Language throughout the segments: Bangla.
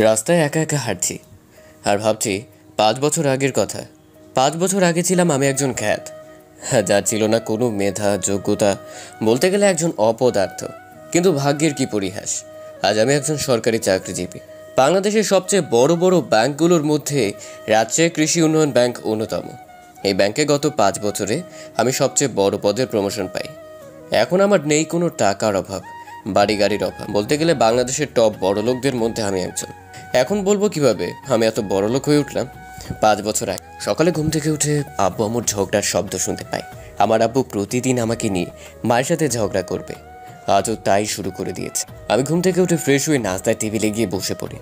রাস্তায় একা একা হাঁটছি আর ভাবছি 5 বছর আগের কথা। 5 বছর আগে ছিলাম আমি একজন খ্যাত, যার ছিল না কোনো মেধা যোগ্যতা, বলতে গেলে একজন অপদার্থ। কিন্তু ভাগ্যের কি পরিহাস, আজ আমি একজন সরকারি চাকরিজীবী। বাংলাদেশের সবচেয়ে বড় বড় ব্যাংকগুলোর মধ্যে রাজশাহী কৃষি উন্নয়ন ব্যাংক অন্যতম। এই ব্যাংকে গত 5 বছরে আমি সবচেয়ে বড় পদের প্রমোশন পাই। এখন আমার নেই কোনো টাকার অভাব, বাড়ি গাড়ির অভাব, বলতে গেলে বাংলাদেশের টপ বড়লোকদের মধ্যে আমি একজন। এখন বলবো কিভাবে আমি এত বড়লোক হয়ে উঠলাম। 5 বছর আগে সকালে ঘুম থেকে উঠে আব্বু আম্মুর ঝগড়ার শব্দ শুনতে পাই। আমার আব্বু প্রতিদিন আমাকে নিয়ে মায়ের সাথে ঝগড়া করবে, আজও তাই শুরু করে দিয়েছে। আমি ঘুম থেকে উঠে ফ্রেশ হয়ে নাস্তার টেবিলে গিয়ে বসে পড়ি।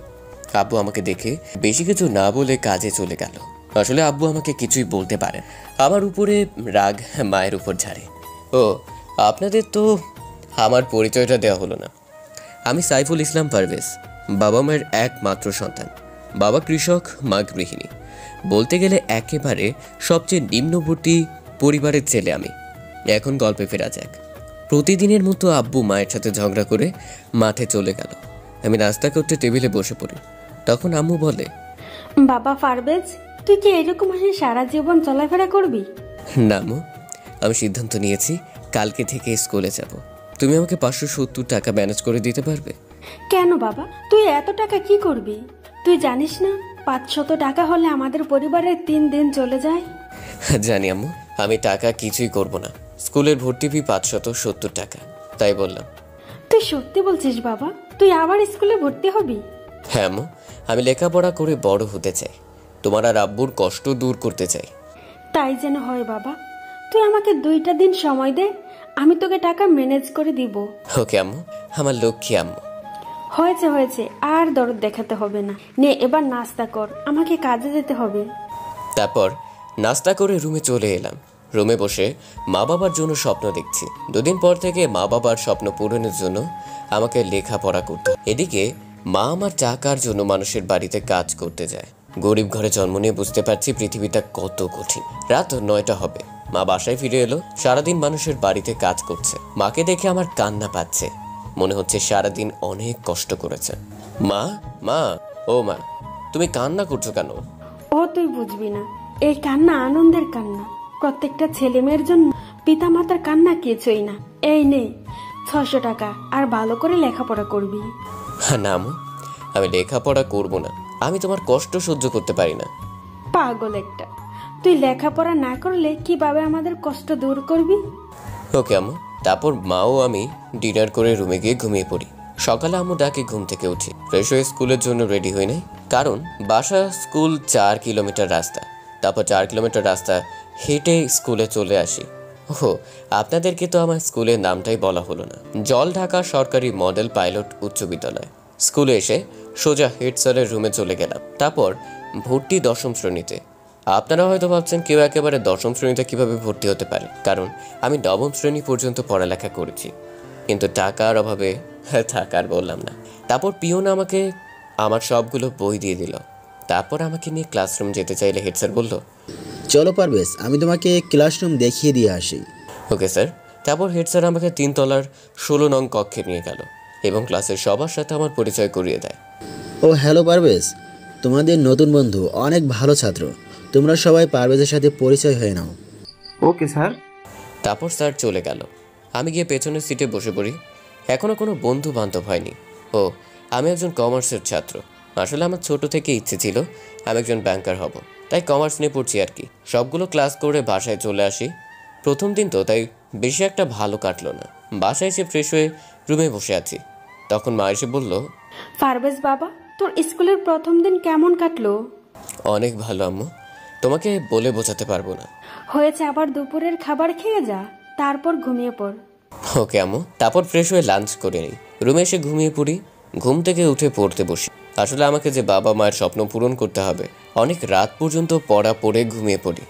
আব্বু আমাকে দেখে বেশি কিছু না বলে কাজে চলে গেল। আসলে আব্বু আমাকে কিছুই বলতে পারে, আমার উপরে রাগ মায়ের উপর ঝাড়ে। ও, আপনাদের তো আমার পরিচয়টা দেওয়া হলো না। আমি সাইফুল ইসলাম পারভেজ, বাবা মায়ের একমাত্র সন্তান। বাবা কৃষক, মা গৃহিণী, বলতে গেলে একেবারে সবচেয়ে নিম্নবর্তী পরিবারের ছেলে আমি। এখন গল্পে ফেরা যাক। প্রতিদিনের মতো আব্বু মায়ের সাথে ঝগড়া করে মাঠে চলে গেল। আমি নাস্তা করতে টেবিলে বসে পড়ি। তখন আম্মু বলে, বাবা পারভেজ, তুই কি এরকম হাসি সারা জীবন চলাফেরা করবি? না আম্মু, আমি সিদ্ধান্ত নিয়েছি কালকে থেকে স্কুলে যাব। তুমি আমাকে 570 টাকা ম্যানেজ করে দিতে পারবে? কেন বাবা, তুই এত টাকা কি করবি? তুই জানিস না 500 টাকা হলে আমাদের পরিবারের 3 দিন চলে যায়। জানি আম্মু, আমি টাকা কিছুই করব না। স্কুলের ভর্তি ফি 570 টাকা, তাই বললাম। তুই সত্যি বলছিস বাবা? তুই আবার স্কুলে ভর্তি হবি? হ্যাঁ আম্মু, আমি লেখাপড়া করে বড় হতে চাই, তোমার আর আব্বুর কষ্ট দূর করতে চাই। তাই যেন হয় বাবা। তুই আমাকে 2টা দিন সময় দে, আমি তোকে টাকা ম্যানেজ করে দিব। ওকে আম্মু, আমার লক্ষ্মী আম্মু। হয়েছে হয়েছে, আর দরদ দেখাতে হবে না। নে এবার নাস্তা কর, আমাকে কাজে যেতে হবে। তারপর নাস্তা করে রুমে চলে এলাম। রুমে বসে মা বাবার জন্য স্বপ্ন দেখছি। 2 দিন পর থেকে মা বাবার স্বপ্ন পূরণের জন্য আমাকে লেখাপড়া করতে। এদিকে মা আমার টাকার জন্য মানুষের বাড়িতে কাজ করতে যায়। গরিব ঘরে জন্ম নিয়ে বুঝতে পারছি পৃথিবীটা কত কঠিন। রাত 9টা হবে, মা বাসায় ফিরে এলো। সারাদিন মানুষের বাড়িতে কাজ করছে। মাকে দেখে আমার কান্না পাচ্ছে, মনে হচ্ছে সারাদিন অনেক কষ্ট করেছে। মা, মা, ও মা, তুমি কান্না করছো কেন? ও তুই বুঝবি না, এই কান্না আনন্দের কান্না। প্রত্যেকটা ছেলে মেয়ের জন্য পিতা মাতার কান্না কিছুই না। এই নে 600 টাকা, আর ভালো করে লেখাপড়া করবি। না আম্মু, আমি লেখাপড়া করব না। আমি তোমার কষ্ট সহ্য করতে পারি না। পাগল একটা, তুই লেখাপড়া না করলে কিভাবে আমাদের কষ্ট দূর করবি? ওকে আম্মু। তারপর মাও আমি ডিনার করে রুমে গিয়ে ঘুমিয়ে পড়ি। সকালে আম্মু ডাকে, ঘুম থেকে উঠি। ফ্রেশ হয়ে স্কুলের জন্য রেডি হই নাই, কারণ বাসা স্কুল 4 কিলোমিটার রাস্তা। তারপর 4 কিলোমিটার রাস্তা হেঁটে স্কুলে চলে আসি। ওহো, আপনাদেরকে তো আমার স্কুলের নামটাই বলা হলো না। জলঢাকা সরকারি মডেল পাইলট উচ্চ বিদ্যালয়। স্কুলে এসে সোজা হেড স্যারের রুমে চলে গেলাম। তারপর ভর্তি 10ম শ্রেণীতে। আপনারা হয়তো ভাবছেন কেউ একেবারে 10ম শ্রেণীতে কিভাবে ভর্তি হতে পারে, কারণ আমি 9ম শ্রেণী পর্যন্ত পড়ালেখা করেছি। কিন্তু টাকার অভাবে থাকার বললাম না। তারপর পিয়ন আমাকে আমার সবগুলো বই দিয়ে দিল। তারপর আমাকে নিয়ে ক্লাসরুম যেতে চাইলে হেড স্যার বলল, চলো পারভেজ, আমি তোমাকে ক্লাসরুম দেখিয়ে দিয়ে আসি। Okay sir. তারপর হেড স্যার আমাকে 3 তলার 16 নং কক্ষে নিয়ে গেল এবং ক্লাসের সবার সাথে আমার পরিচয় করিয়ে দেয়। ও হ্যালো পারভেজ, তোমাদের নতুন বন্ধু অনেক ভালো ছাত্র। তোমরা সবাই পারভেজের সাথে পরিচয় হয়ে নাও। Okay sir. তারপর স্যার চলে গেল। আমি গিয়ে পেছনের সিটে বসে পড়ি। এখনও কোনো বন্ধু বান্ধব হয়নি। ও, আমি একজন কমার্সের ছাত্র। আসলে আমার ছোট থেকে ইচ্ছে ছিল আমি একজন ব্যাংকার হব, তাই কমার্স নিয়ে পড়ছি আর কি। সবগুলো ক্লাস করে বাসায় চলে আসি। প্রথম দিন তো তাই বেশি একটা ভালো কাটলো না। বাসায় এসে ফ্রেশ হয়ে রুমে বসে আছি, তখন মা এসে বলল, পারভেজ বাবা, তোর স্কুলের প্রথম দিন কেমন কাটলো? অনেক ভালো আম্মু, তোমাকে বলে বোঝাতে পারবো না। হয়েছে, আবার দুপুরের খাবার খেয়ে যা, তারপর ঘুমিয়ে পড়। ওকে আম্মু। তারপর ফ্রেশ হয়ে লাঞ্চ করে নিই। রুমে এসে ঘুমিয়ে পড়ি। ঘুম থেকে উঠে পড়তে বসি। আসলে আমাকে যে বাবা মায়ের স্বপ্ন পূরণ করতে হবে, অনেক রাত পর্যন্ত পড়া পড়ে ঘুমিয়ে পড়ি।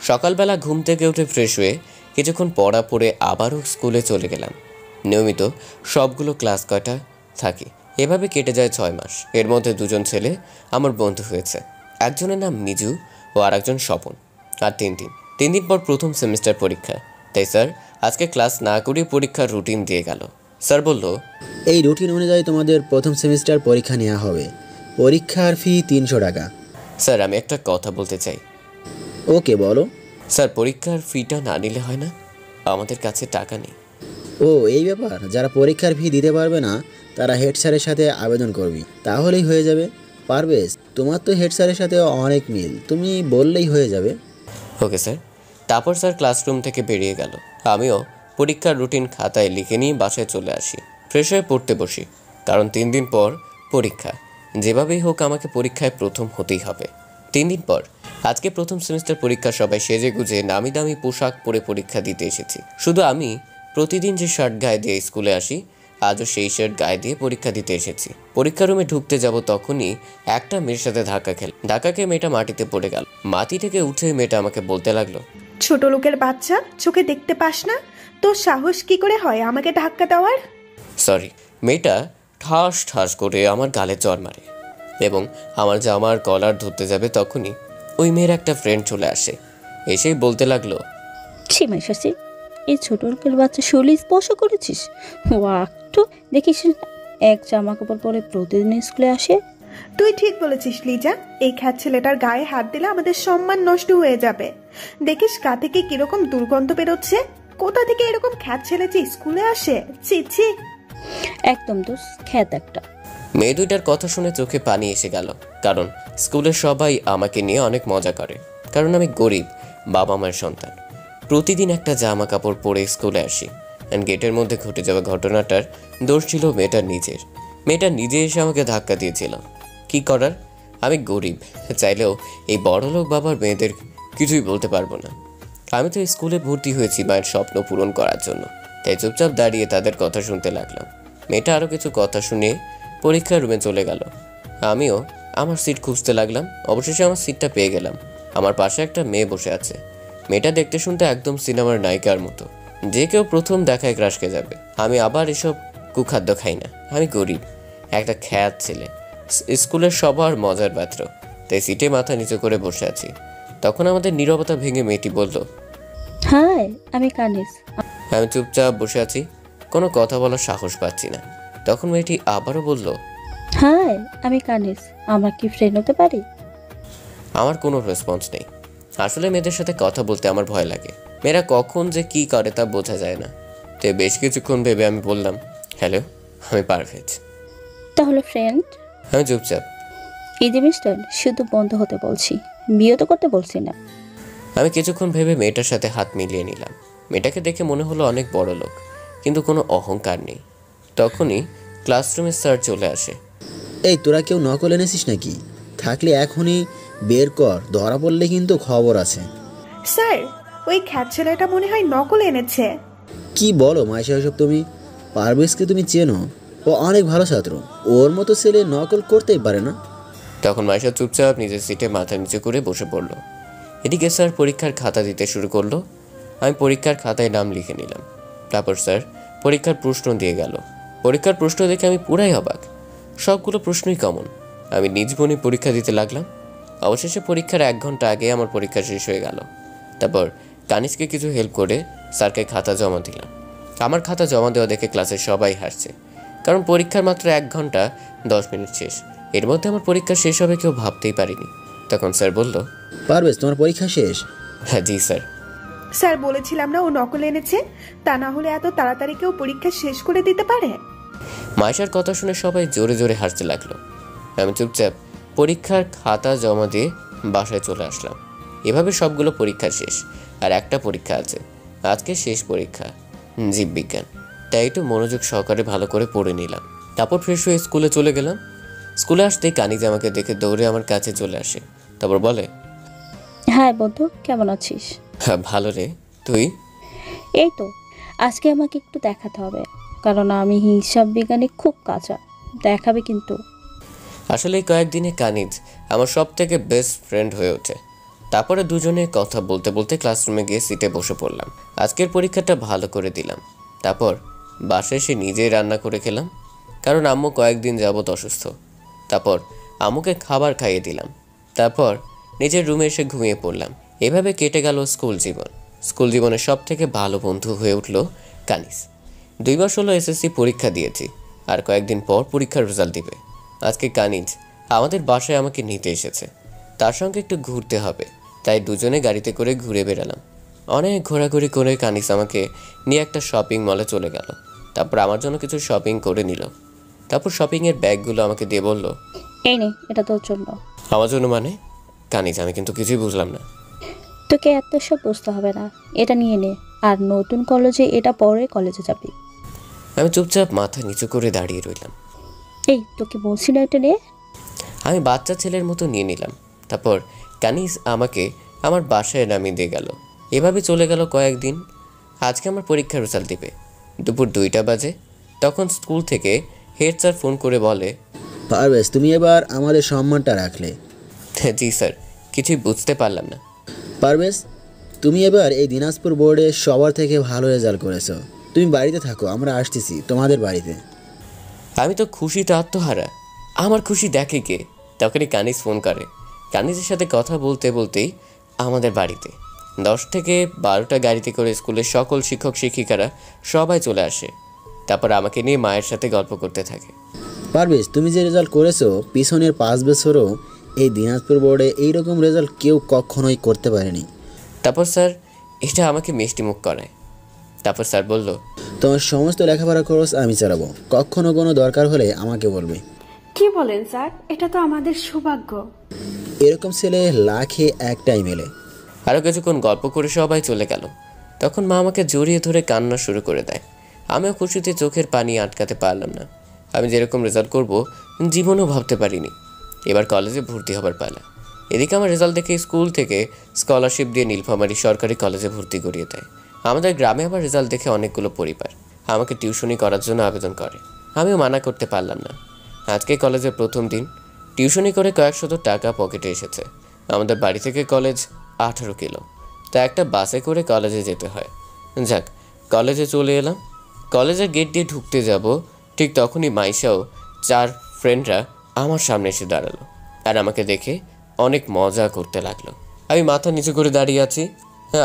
সকালবেলা ঘুম থেকে উঠে ফ্রেশ হয়ে কিছুক্ষণ পড়া পড়ে আবারও স্কুলে চলে গেলাম। নিয়মিত সবগুলো ক্লাস কয়টা থাকি। এভাবে কেটে যায় 6 মাস। এর মধ্যে 2জন ছেলে আমার বন্ধু হয়েছে। একজনের নাম মিজু ও আর একজন স্বপন। আর 3 দিন পর প্রথম সেমিস্টার পরীক্ষা। তাই স্যার আজকে ক্লাস না করে পরীক্ষার রুটিন দিয়ে গেল। স্যার বলল, এই রুটিন অনুযায়ী তোমাদের প্রথম সেমিস্টার পরীক্ষা নেওয়া হবে। পরীক্ষার ফি 300 টাকা। স্যার আমি একটা কথা বলতে চাই। ওকে, বলো। স্যার পরীক্ষার ফিটা না নিলে হয় না? আমাদের কাছে টাকা নেই। ও, এই ব্যাপার। যারা পরীক্ষার ফি দিতে পারবে না তারা হেড স্যারের সাথে আবেদন করবি, তাহলেই হয়ে যাবে। পারবেশ, তোমার তো হেড স্যারের সাথে অনেক মিল, তুমি বললেই হয়ে যাবে। Okay sir. তারপর স্যার ক্লাসরুম থেকে বেরিয়ে গেল। আমিও পরীক্ষার রুটিন খাতায় লিখে নিয়ে বাসায় চলে আসি। ফ্রেশ হয়ে পড়তে বসি, কারণ 3 দিন পর পরীক্ষা। যেভাবেই হোক আমাকে পরীক্ষায় প্রথম হতেই হবে। 3 দিন পর আজকে প্রথম সেমিস্টার পরীক্ষা। সবাই সেজে গুজে নামি দামি পোশাক পরে পরীক্ষা দিতে এসেছি। শুধু আমি প্রতিদিন যে শার্ট গায়ে দিয়ে স্কুলে আসি, আজও সেই শার্ট গায়ে দিয়ে পরীক্ষা দিতে এসেছি। পরীক্ষা রুমে ঢুকতে যাব তখনই একটা মেয়ের সাথে ধাক্কা খেয়ে মেয়েটা মাটিতে পড়ে গেল। মাটি থেকে উঠে মেয়েটা আমাকে বলতে লাগলো, ছোট লোকের বাচ্চা, চোখে দেখতে পাস না? তোর সাহস কি করে হয় আমাকে ধাক্কা দেওয়ার? সরি। মেয়েটা ঠাস ঠাস করে আমার গালে চড় মারে এবং আমার জামার কলার ধরতে যাবে তখনই ওই মেয়ের একটা ফ্রেন্ড চলে আসে। এসেই বলতে লাগলো, সীমাই শাসি, এই ছোট লোকের বাচ্চা শরীর স্পর্শ করেছিস? ও একটু দেখিস না, এক জামা কাপড় পরে প্রতিদিন স্কুলে আসে। তুই ঠিক বলেছিস লিজা, এই খ্যাত ছেলেটার গায়ে হাত দিলে আমাদের সম্মান নষ্ট হয়ে যাবে। দেখিস গা থেকে কিরকম দুর্গন্ধ বেরোচ্ছে। কোথা থেকে এরকম খ্যাত ছেলে যে স্কুলে আসে? ছি ছি। একদম দোষ, খ্যাত একটা। মেয়ে দুইটার কথা শুনে চোখে পানি এসে গেল, কারণ স্কুলের সবাই আমাকে নিয়ে অনেক মজা করে। কারণ আমি গরিব বাবা মায়ের সন্তান। প্রতিদিন একটা জামা কাপড় পরে স্কুলে আসি। অ্যান্ড গেটের মধ্যে ঘটে যাওয়া ঘটনাটার দোষ ছিল মেয়েটার নিজের। মেয়েটা নিজে এসে আমাকে ধাক্কা দিয়েছিল। কি করার, আমি গরিব, চাইলেও এই বড়লোক বাবার মেয়েদের কিছুই বলতে পারবো না। আমি তো স্কুলে ভর্তি হয়েছি মায়ের স্বপ্ন পূরণ করার জন্য, তাই চুপচাপ দাঁড়িয়ে তাদের কথা শুনতে লাগলাম। মেয়েটা আরও কিছু কথা শুনে পরীক্ষার রুমে চলে গেল। আমিও আমার সিট খুঁজতে লাগলাম। অবশেষে আমার সিটটা পেয়ে গেলাম। আমার পাশে একটা মেয়ে বসে আছে। মেয়েটা দেখতে শুনতে একদম সিনেমার নায়িকার মতো। যে কেউ প্রথম দেখায় ক্রাশ খেয়ে যাবে। আমি আবার এসব কুখাদ্য খাই না। আমি গরিব, একটা খ্যাত ছেলে, স্কুলের সবার মজার পাত্র, তাই সিটে মাথা নিচু করে বসে আছি। তখন আমাদের নীরবতা ভেঙে মেয়েটি বলল, হাই, আমি কানিস। আমি চুপচাপ বসে আছি, কোনো কথা বলার সাহস পাচ্ছি না। তখন মেয়েটি আবারও বলল, হাই, আমি কানিস, আমরা কি ফ্রেন্ড হতে পারি? আমার কোনো রেসপন্স নেই। আসলে মেয়েদের সাথে কথা বলতে আমার ভয় লাগে। মেয়েরা কখন যে কি করে তা বোঝা যায় না। তো বেশ কিছুক্ষণ ভেবে আমি বললাম, হ্যালো, আমি পারভেজ। তাহলে ফ্রেন্ড? আমি চুপচাপ। এই যে মিস্টার, শুধু বন্ধ হতে বলছি, বিয়ে তো করতে বলছি না। আমি কিছুক্ষণ ভেবে মেয়েটার সাথে হাত মিলিয়ে নিলাম। মেয়েটাকে দেখে মনে হলো অনেক বড় লোক, কিন্তু কোনো অহংকার নেই। তখনই ক্লাসরুমে স্যার চলে আসে। এই, তোরা কেউ নকল এনেছিস নাকি? থাকলে এখনই বের কর, ধরা পড়লে কিন্তু খবর আছে। স্যার, ওই খ্যাত ছেলেটা মনে হয় নকল এনেছে। কি বলো মাইশা এসব তুমি? পারভেজকে তুমি চেনো? ও অনেক ভালো ছাত্র, ওর মতো ছেলে নকল করতেই পারে না। তখন মাইশা চুপচাপ নিজের সিটে মাথা নিচু করে বসে পড়ল। এদিকে স্যার পরীক্ষার খাতা দিতে শুরু করলো। আমি পরীক্ষার খাতায় নাম লিখে নিলাম। তারপর স্যার পরীক্ষার প্রশ্ন দিয়ে গেল। পরীক্ষার প্রশ্ন দেখে আমি পুরাই অবাক। সবগুলো প্রশ্নই কমন। আমি নিজ মনে পরীক্ষা দিতে লাগলাম। অবশেষে পরীক্ষার 1 ঘন্টা আগে আমার পরীক্ষা শেষ হয়ে গেল। তারপর কানিসকে কিছু হেল্প করে স্যারকে খাতা জমা দিলাম। আমার খাতা জমা দেওয়া দেখে ক্লাসের সবাই হাসছে, কারণ পরীক্ষার মাত্র 1 ঘন্টা 10 মিনিট শেষ। এর মধ্যে আমার পরীক্ষা শেষ হবে কেউ ভাবতেই পারিনি। তখন স্যার বলল, পারভেজ, তোমার পরীক্ষা শেষ? হ্যাঁ জি স্যার। স্যার বলেছিলাম না ও নকল এনেছে? তা না হলে এত তাড়াতাড়ি কেউ পরীক্ষা শেষ করে দিতে পারে? মাইশার কথা শুনে সবাই জোরে জোরে হাসতে লাগলো। আমি চুপচাপ পরীক্ষার খাতা জমা দিয়ে বাসায় চলে আসলাম। এভাবে সবগুলো পরীক্ষা শেষ, আর একটা পরীক্ষা আছে। আজকে শেষ পরীক্ষা, জীববিজ্ঞান। তাই একটু মনোযোগ সহকারে ভালো করে পড়ে নিলাম। তারপর ফ্রেশ হয়ে স্কুলে চলে গেলাম। স্কুলে আসতেই কানিজ আমাকে দেখে দৌড়ে আমার কাছে চলে আসে। তারপর বলে, হ্যাঁ বন্ধু, কেমন আছিস? হ্যাঁ ভালো রে, তুই? এই তো, আজকে আমাকে একটু দেখাতে হবে, কারণ আমি হিসাব বিজ্ঞানে খুব কাঁচা। দেখাবে কিন্তু। আসলে এই কয়েকদিনে কানিজ আমার সব থেকে বেস্ট ফ্রেন্ড হয়ে ওঠে। তারপরে দুজনে কথা বলতে বলতে ক্লাসরুমে গিয়ে সিটে বসে পড়লাম। আজকের পরীক্ষাটা ভালো করে দিলাম। তারপর বাসায় এসে নিজেই রান্না করে খেলাম, কারণ আম্মু কয়েকদিন যাবত অসুস্থ। তারপর আম্মুকে খাবার খাইয়ে দিলাম। তারপর নিজের রুমে এসে ঘুমিয়ে পড়লাম। এভাবে কেটে গেল স্কুল জীবন। স্কুল জীবনের সব থেকে ভালো বন্ধু হয়ে উঠল কানিজ। 2 মাস হলো এসএসসি পরীক্ষা দিয়েছি, আর কয়েকদিন পর পরীক্ষার রেজাল্ট দিবে। আজকে কানিজ আমাদের বাসায় আমাকে নিতে এসেছে, তার সঙ্গে একটু ঘুরতে হবে, তাই দুজনে গাড়িতে করে ঘুরে বেড়ালাম। অনেক ঘোরাঘুরি করে কানিজ আমাকে নিয়ে একটা শপিং মলে চলে গেল। তারপর আমার জন্য কিছু শপিং করে নিল। তারপর শপিংয়ের ব্যাগগুলো আমাকে দিয়ে বলল, এই নে, এটা তোর জন্য। আমার জন্য মানে? কানিজ, আমি কিন্তু কিছুই বুঝলাম না। তোকে এত সব বুঝতে হবে না, এটা নিয়ে নে। আর নতুন কলেজে এটা পরে কলেজে যাবি। আমি চুপচাপ মাথা নিচু করে দাঁড়িয়ে রইলাম। এই, তোকে বলছি না এটা নে। আমি বাচ্চা ছেলের মতো নিয়ে নিলাম। তারপর কানিজ আমাকে আমার বাসায় নামিয়ে দিয়ে গেল। এভাবে চলে গেল কয়েকদিন। আজকে আমার পরীক্ষার রেজাল্ট দিবে। দুপুর 2টা বাজে। তখন স্কুল থেকে হেড স্যার ফোন করে বলে, পারভেজ, তুমি এবার আমাদের সম্মানটা রাখলে। জি স্যার, কিছুই বুঝতে পারলাম না। পারভেজ, তুমি এবার এই দিনাজপুর বোর্ডে সবার থেকে ভালো রেজাল্ট করেছো। তুমি বাড়িতে থাকো, আমরা আসতেছি তোমাদের বাড়িতে। আমি তো খুশিতে আত্মহারা। আমার খুশি দেখে কে? তখনই কানিজ ফোন করে। কানিজের সাথে কথা বলতে বলতেই আমাদের বাড়িতে 10 থেকে 12টা গাড়িতে করে স্কুলের সকল শিক্ষক শিক্ষিকারা সবাই চলে আসে। তারপর আমাকে নিয়ে মায়ের সাথে গল্প করতে থাকে। পারভেজ, তুমি যে রেজাল্ট করেছো, পিছনের 5 বছরও এই দিনাজপুর বোর্ডে এইরকম রেজাল্ট কেউ কখনোই করতে পারেনি। তারপর স্যার এটা আমাকে মিষ্টি মুখ করায়। তারপর স্যার বলল, তোমার সমস্ত লেখাপড়া খরচ আমি চালাবো, কখনো কোনো দরকার হলে আমাকে বলবে। কি বলেন স্যার? এটা তো আমাদের সৌভাগ্য। এরকম ছেলে লাখে একটাই মেলে। আরও কিছুক্ষণ গল্প করে সবাই চলে গেল। তখন মা আমাকে জড়িয়ে ধরে কান্না শুরু করে দেয়। আমিও খুশিতে চোখের পানি আটকাতে পারলাম না। আমি যেরকম রেজাল্ট করব জীবনেও ভাবতে পারিনি। এবার কলেজে ভর্তি হবার পালা। এদিকে আমার রেজাল্ট দেখে স্কুল থেকে স্কলারশিপ দিয়ে নীলফামারী সরকারি কলেজে ভর্তি করিয়ে দেয়। আমাদের গ্রামে আবার রেজাল্ট দেখে অনেকগুলো পরিবার আমাকে টিউশনি করার জন্য আবেদন করে। আমিও মানা করতে পারলাম না। আজকে কলেজের প্রথম দিন। টিউশনি করে কয়েকশত টাকা পকেটে এসেছে। আমাদের বাড়ি থেকে কলেজ 18 কিলো, তা একটা বাসে করে কলেজে যেতে হয়। যাক, কলেজে চলে এলাম। কলেজের গেট দিয়ে ঢুকতে যাব, ঠিক তখনই মাইশাও 4 ফ্রেন্ডরা আমার সামনে এসে দাঁড়ালো আর আমাকে দেখে অনেক মজা করতে লাগলো। আমি মাথা নিচু করে দাঁড়িয়ে আছি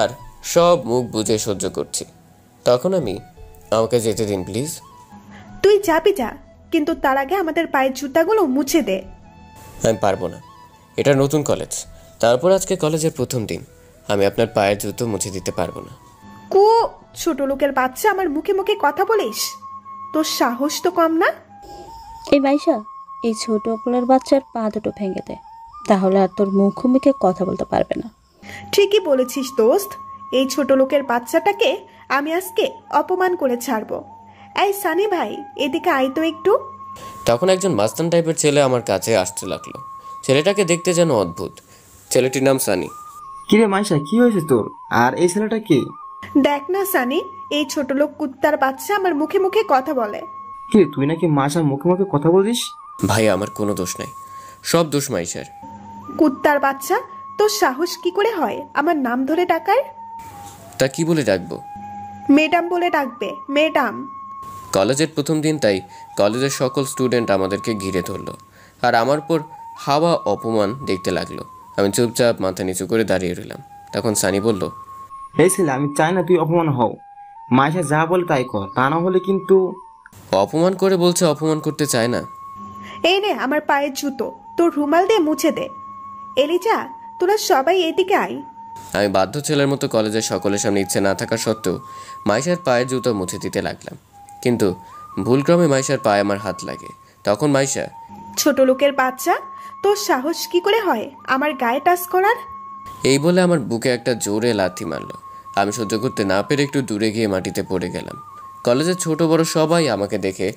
আর সব মুখ বুজে সহ্য করছি। তখন আমি, আমাকে যেতে দিন প্লিজ। তুই যাবি যা, কিন্তু তার আগে আমাদের পায়ের জুতাগুলো মুছে দে। আমি পারবো না, এটা নতুন কলেজ। তারপর আজকে কলেজের প্রথম দিন। আমি আপনার পায়ের জুতো মুছে দিতে পারবো না। কু, ছোট লোকের বাচ্চা, আমার মুখে মুখে কথা বলিস? তোর সাহস তো কম না। এই মাইশা, এই ছোট পোলার বাচ্চার পা দুটো ভেঙে দে, তাহলে আর তোর মুখে কথা বলতে পারবে না। ঠিকই বলেছিস দোস্ত, এই ছোট লোকের বাচ্চাটাকে আমি আজকে অপমান করে ছাড়বো। এই সানি ভাই, এদিকে আয় তো একটু। তখন একজন মাস্তান টাইপের ছেলে আমার কাছে আসতে লাগলো। ছেলেটাকে দেখতে যেন অদ্ভুত। ছেলেটির নাম সানি। কিরে মাইশা, কি হয়েছে তোর? আর এই ছেলেটা কে? দেখ না সানি, এই ছোট লোক কুত্তার বাচ্চা আমার মুখে মুখে কথা বলে। কিরে, তুই নাকি মাইশার মুখে মুখে কথা বলছিস? ভাই, আমার কোনো দোষ নাই, সব দোষ মাইশার। কুত্তার বাচ্চা, তোর সাহস কি করে হয় আমার নাম ধরে ডাকার? তা কি বলে ডাকবো? ম্যাডাম বলে ডাকবে, ম্যাডাম। কলেজের প্রথম দিন, তাই কলেজের সকল স্টুডেন্ট আমাদেরকে ঘিরে ধরলো আর আমার উপর হাওয়া অপমান দেখতে লাগলো। আমি চুপচাপ মাথা নিচু করে দাঁড়িয়ে রইলাম। তখন সানি বলল, এই ছেলে, আমি চাই না তুই অপমান হও। মাইশা যা বলে তাই কর, তা না হলে কিন্তু। অপমান করে বলছে অপমান করতে চায় না। এই নে আমার পায়ের জুতো, তোর রুমাল দিয়ে মুছে দে। এলিজা, তোরা সবাই এদিকে আয়। আমি বাধ্য ছেলের মতো কলেজের সকলের সামনে ইচ্ছে না থাকা সত্ত্বেও মাইশার পায়ের জুতো মুছে দিতে লাগলাম। কিন্তু ভুলক্রমে মাইশার পায়ে আমার হাত লাগে। তখন মাইশা, ছোট লোকের বাচ্চা, তোর সাহস কি করে হয় আমার গায়ে টাচ করার? এই বলে আমার বুকে একটা জোরে লাথি মারলো। আমি সহ্য করতে না পেরে একটু দূরে গিয়ে মাটিতে পড়ে গেলাম। কলেজের ছোট বড় সবাই আমাকে দেখে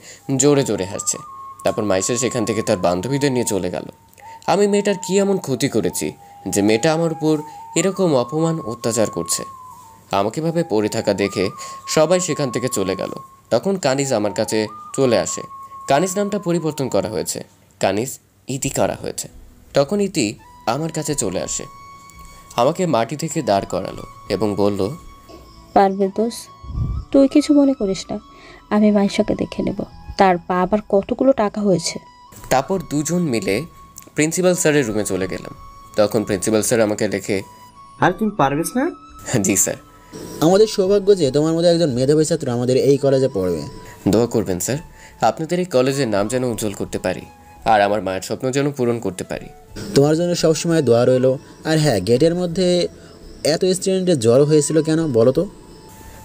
জোরে জোরে হাসছে। তারপর মাইশা সেখান থেকে তার বান্ধবীদের নিয়ে চলে গেল। আমি মেয়েটার কি এমন ক্ষতি করেছি যে মেয়েটা আমার উপর এরকম অপমান অত্যাচার করছে? আমাকে ভাবে পড়ে থাকা দেখে সবাই সেখান থেকে চলে গেল। তখন কানিজ আমার কাছে চলে আসে। কানিজ নামটা পরিবর্তন করা হয়েছে, কানিজ ইতি করা হয়েছে। তখন ইতি আমার কাছে চলে আসে, আমাকে মাটি থেকে দাঁড় করালো এবং বলল, পারবে দোষ, তুই কিছু মনে করিস না, আমি মাইশাকে দেখে নেব, তার পা আবার কতগুলো টাকা হয়েছে। তারপর দুজন মিলে প্রিন্সিপাল স্যারের রুমে চলে গেলাম। তখন প্রিন্সিপাল স্যার আমাকে দেখে, আর তুমি পারবেস না? জি স্যার। আমাদের সৌভাগ্য যে তোমার মধ্যে একজন মেধাবী ছাত্র আমাদের এই কলেজে পড়বে। দোয়া করবেন স্যার, আপনাদের এই কলেজের নাম যেন উজ্জ্বল করতে পারি আর আমার মায়ের স্বপ্ন যেন পূরণ করতে পারি। তোমার জন্য সবসময় দোয়া রইলো। আর হ্যাঁ, গেটের মধ্যে এত স্টুডেন্টের জ্বর হয়েছিল কেন বলো তো?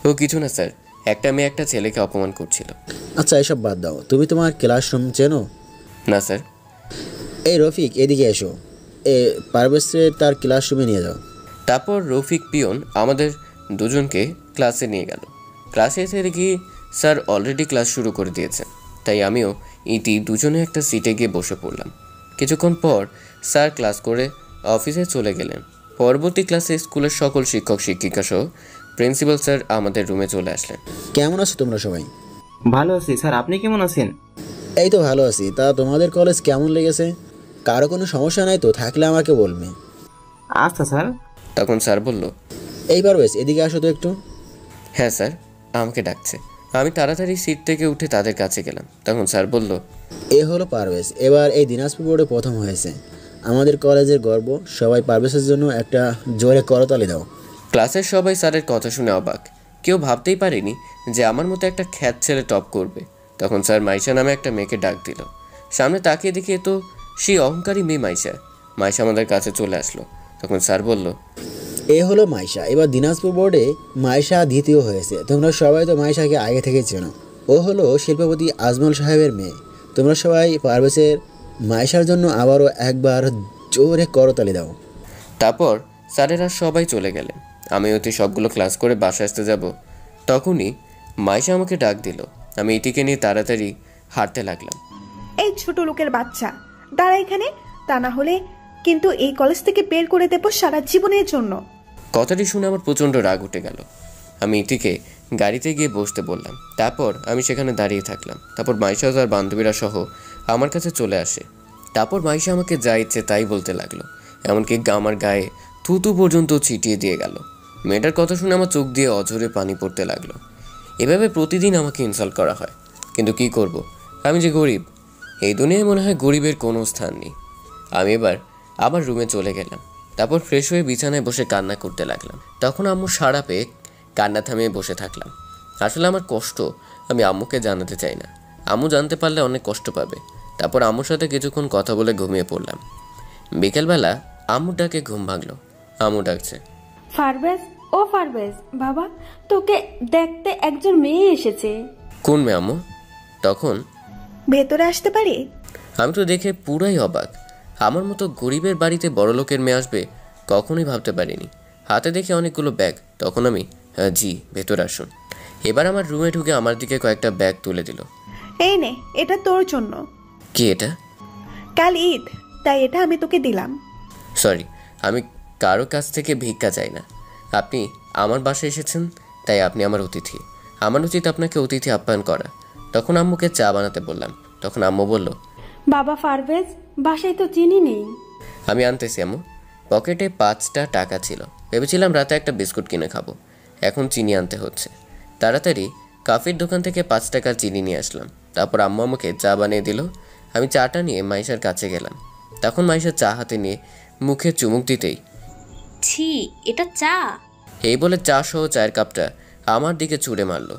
ও কিছু না স্যার, একটা মেয়ে একটা ছেলেকে অপমান করছিল। আচ্ছা, এসব বাদ দাও। তুমি তোমার ক্লাসরুম চেনো? না স্যার। এই রফিক, এদিকে এসো। পারভেজকে তার ক্লাসরুমে নিয়ে যাও। তারপর রফিক পিয়ন আমাদের দুজনকে ক্লাসে নিয়ে গেল। ক্লাসে এসে দেখি স্যার অলরেডি ক্লাস শুরু করে দিয়েছেন, তাই আমিও ইতি দুজনে একটা সিটে গিয়ে বসে পড়লাম। কিছুক্ষণ পর স্যার ক্লাস করে অফিসে চলে গেলেন। পরবর্তী ক্লাসে স্কুলের সকল শিক্ষক শিক্ষিকা সহ প্রিন্সিপাল স্যার আমাদের রুমে চলে আসলেন। কেমন আছো তোমরা সবাই? ভালো আছি স্যার, আপনি কেমন আছেন? এই তো ভালো আছি। তা তোমাদের কলেজ কেমন লেগেছে? কারো কোনো সমস্যা নাই তো? থাকলে আমাকে বলবে। আচ্ছা স্যার। তখন স্যার বলল, এই পারভেজ, এদিকে আসো তো একটু। হ্যাঁ স্যার, আমাকে ডাকছে। আমি তাড়াতাড়ি সিট থেকে উঠে তাদের কাছে গেলাম। তখন স্যার বলল, এ হলো পারভেজ, এবার এই দিনাজপুর বোর্ডে প্রথম হয়েছে। আমাদের কলেজের গর্ব। সবাই পারভেজের জন্য একটা জোরে করতালি দাও। ক্লাসের সবাই স্যারের কথা শুনে অবাক। কেউ ভাবতেই পারেনি যে আমার মতো একটা খ্যাত ছেলে টপ করবে। তখন স্যার মাইশা নামে একটা মেয়েকে ডাক দিল। সামনে তাকিয়ে দেখি তো সেই অহংকারী মেয়ে মাইশা। মাইশা আমাদের কাছে চলে আসলো। তখন স্যার বলল, এ হলো মাইশা। এবার দিনাজপুর বোর্ডে মাইশা দ্বিতীয় হয়েছে। তোমরা সবাই তো মাইশাকে আগে থেকে চেনো। ও হলো শিল্পপতি আজমল সাহেবের মেয়ে। তোমরা সবাই পারভেজের মাইশার জন্য আবারও একবার জোরে করতালি দাও। তারপর স্যারেরা সবাই চলে গেলেন। আমি অতি সবগুলো ক্লাস করে বাসায় আসতে যাব, তখনই মাইশা আমাকে ডাক দিল। আমি ইতিকে নিয়ে তাড়াতাড়ি হাঁটতে লাগলাম। এই ছোট লোকের বাচ্চা, দাঁড়া এখানে, তা না হলে কিন্তু এই কলেজ থেকে বের করে দেবো সারা জীবনের জন্য। কথাটি শুনে আমার প্রচণ্ড রাগ উঠে গেল। আমি ইতিকে গাড়িতে গিয়ে বসতে বললাম। তারপর আমি সেখানে দাঁড়িয়ে থাকলাম। তারপর মাইশা ও তার বান্ধবীরা সহ আমার কাছে চলে আসে। তারপর মাইশা আমাকে যা ইচ্ছে তাই বলতে লাগলো, এমনকি আমার গায়ে থুতু পর্যন্ত ছিটিয়ে দিয়ে গেল। মেয়েটার কথা শুনে আমার চোখ দিয়ে অঝরে পানি পড়তে লাগলো। এভাবে প্রতিদিন আমাকে ইনসাল্ট করা হয়, কিন্তু কি করব, আমি যে গরিব। এই দুনিয়ায় মনে হয় গরিবের কোনো স্থান নেই। আমি এবার আবার রুমে চলে গেলাম। তারপর ফ্রেশ হয়ে বিছানায় বসে কান্না করতে লাগলাম। তখন আম্মু সাড়া পেয়ে কান্না থামিয়ে বসে থাকলাম। আসলে আমার কষ্ট আমি আম্মুকে জানাতে চাই না, আম্মু জানতে পারলে অনেক কষ্ট পাবে। তারপর আম্মুর সাথে কিছুক্ষণ কথা বলে ঘুমিয়ে পড়লাম। বিকেলবেলা আম্মুর ডাকে ঘুম ভাঙলো। আম্মু ডাকছে, পারভেজ, ও পারভেজ বাবা, তোকে দেখতে একজন মেয়ে এসেছে। কোন মেয়ে আম্মু? তখন ভেতরে আসতে পারি? আমি তো দেখে পুরাই অবাক। আমার মতো গরিবের বাড়িতে বড়লোকের মেয়ে আসবে কখনোই ভাবতে পারিনি। হাতে দেখে অনেকগুলো ব্যাগ। তখন আমি, হ্যাঁ জি, ভেতরে আসুন। এবার আমার রুমে ঢুকে আমার দিকে কয়েকটা ব্যাগ তুলে দিল। এই নে, এটা তোর জন্য। কি এটা? কাল ঈদ, তাই এটা আমি তোকে দিলাম। সরি, আমি কারো কাছ থেকে ভিক্ষা চাই না। আপনি আমার বাসায় এসেছেন, তাই আপনি আমার অতিথি। আমার উচিত আপনাকে অতিথি আপ্যায়ন করা। তখন আম্মুকে চা বানাতে বললাম। তখন আম্মু বলল, বাবা পারভেজ, বাসায় তো চিনি নেই। আমি আনতেছি আম্মু। পকেটে 5টা টাকা ছিল। ভেবেছিলাম রাতে একটা বিস্কুট কিনে খাবো, এখন চিনি আনতে হচ্ছে। তাড়াতাড়ি কাফির দোকান থেকে 5 টাকার চিনি নিয়ে আসলাম। তারপর আম্মু আমাকে চা বানিয়ে দিল। আমি চাটা নিয়ে মাইশার কাছে গেলাম। তখন মাইশা চা হাতে নিয়ে মুখে চুমুক দিতেই, ছি, এটা চা? এই বলে চা সহ চায়ের কাপটা আমার দিকে ছুঁড়ে মারলো।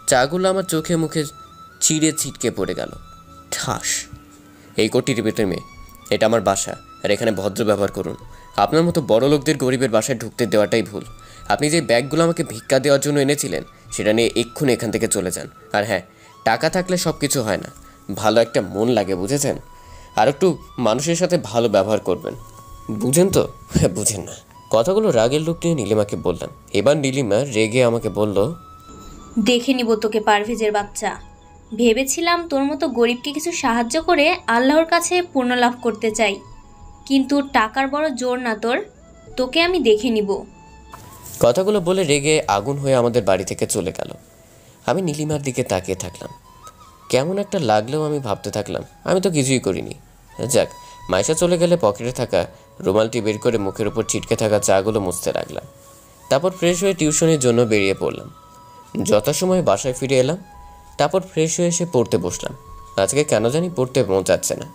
চাগুলো আমার চোখে মুখে ছিঁড়ে ছিটকে পড়ে গেল। ঠাস! এই কোটির পেটের মেয়ে, এটা আমার বাসা, আর এখানে ভদ্র ব্যবহার করুন। আপনার মতো বড় লোকদের গরিবের বাসায় ঢুকতে দেওয়াটাই ভুল। আপনি যে ব্যাগগুলো আমাকে ভিক্ষা দেওয়ার জন্য এনেছিলেন সেটা নিয়ে এক্ষুনি এখান থেকে চলে যান। আর হ্যাঁ, টাকা থাকলে সব কিছু হয় না, ভালো একটা মন লাগে, বুঝেছেন? আর একটু মানুষের সাথে ভালো ব্যবহার করবেন, বুঝেন তো? বুঝেন না। কথাগুলো রাগের লোক নিয়ে নীলিমাকে বললাম। এবার নীলিমা রেগে আমাকে বলল, দেখে নিব তোকে পারভেজের বাচ্চা। ভেবেছিলাম তোর মতো গরিবকে কিছু সাহায্য করে আল্লাহর কাছে পূর্ণ লাভ করতে চাই, কিন্তু টাকার বড় জোর না তোর, তোকে আমি দেখে নিব। কথাগুলো বলে রেগে আগুন হয়ে আমাদের বাড়ি থেকে চলে গেল। আমি নীলিমার দিকে তাকিয়ে থাকলাম। কেমন একটা লাগলেও আমি ভাবতে থাকলাম আমি তো কিছুই করিনি। যাক, মাইশা চলে গেলে পকেটে থাকা রুমালটি বের করে মুখের উপর ছিটকে থাকা চাগুলো মুছতে লাগলাম। তারপর ফ্রেশ হয়ে টিউশনের জন্য বেরিয়ে পড়লাম। যথাসময়ে বাসায় ফিরে এলাম। তারপর ফ্রেশ হয়ে এসে পড়তে বসলাম। আজকে কেন জানি পড়তে মন চাচ্ছে না,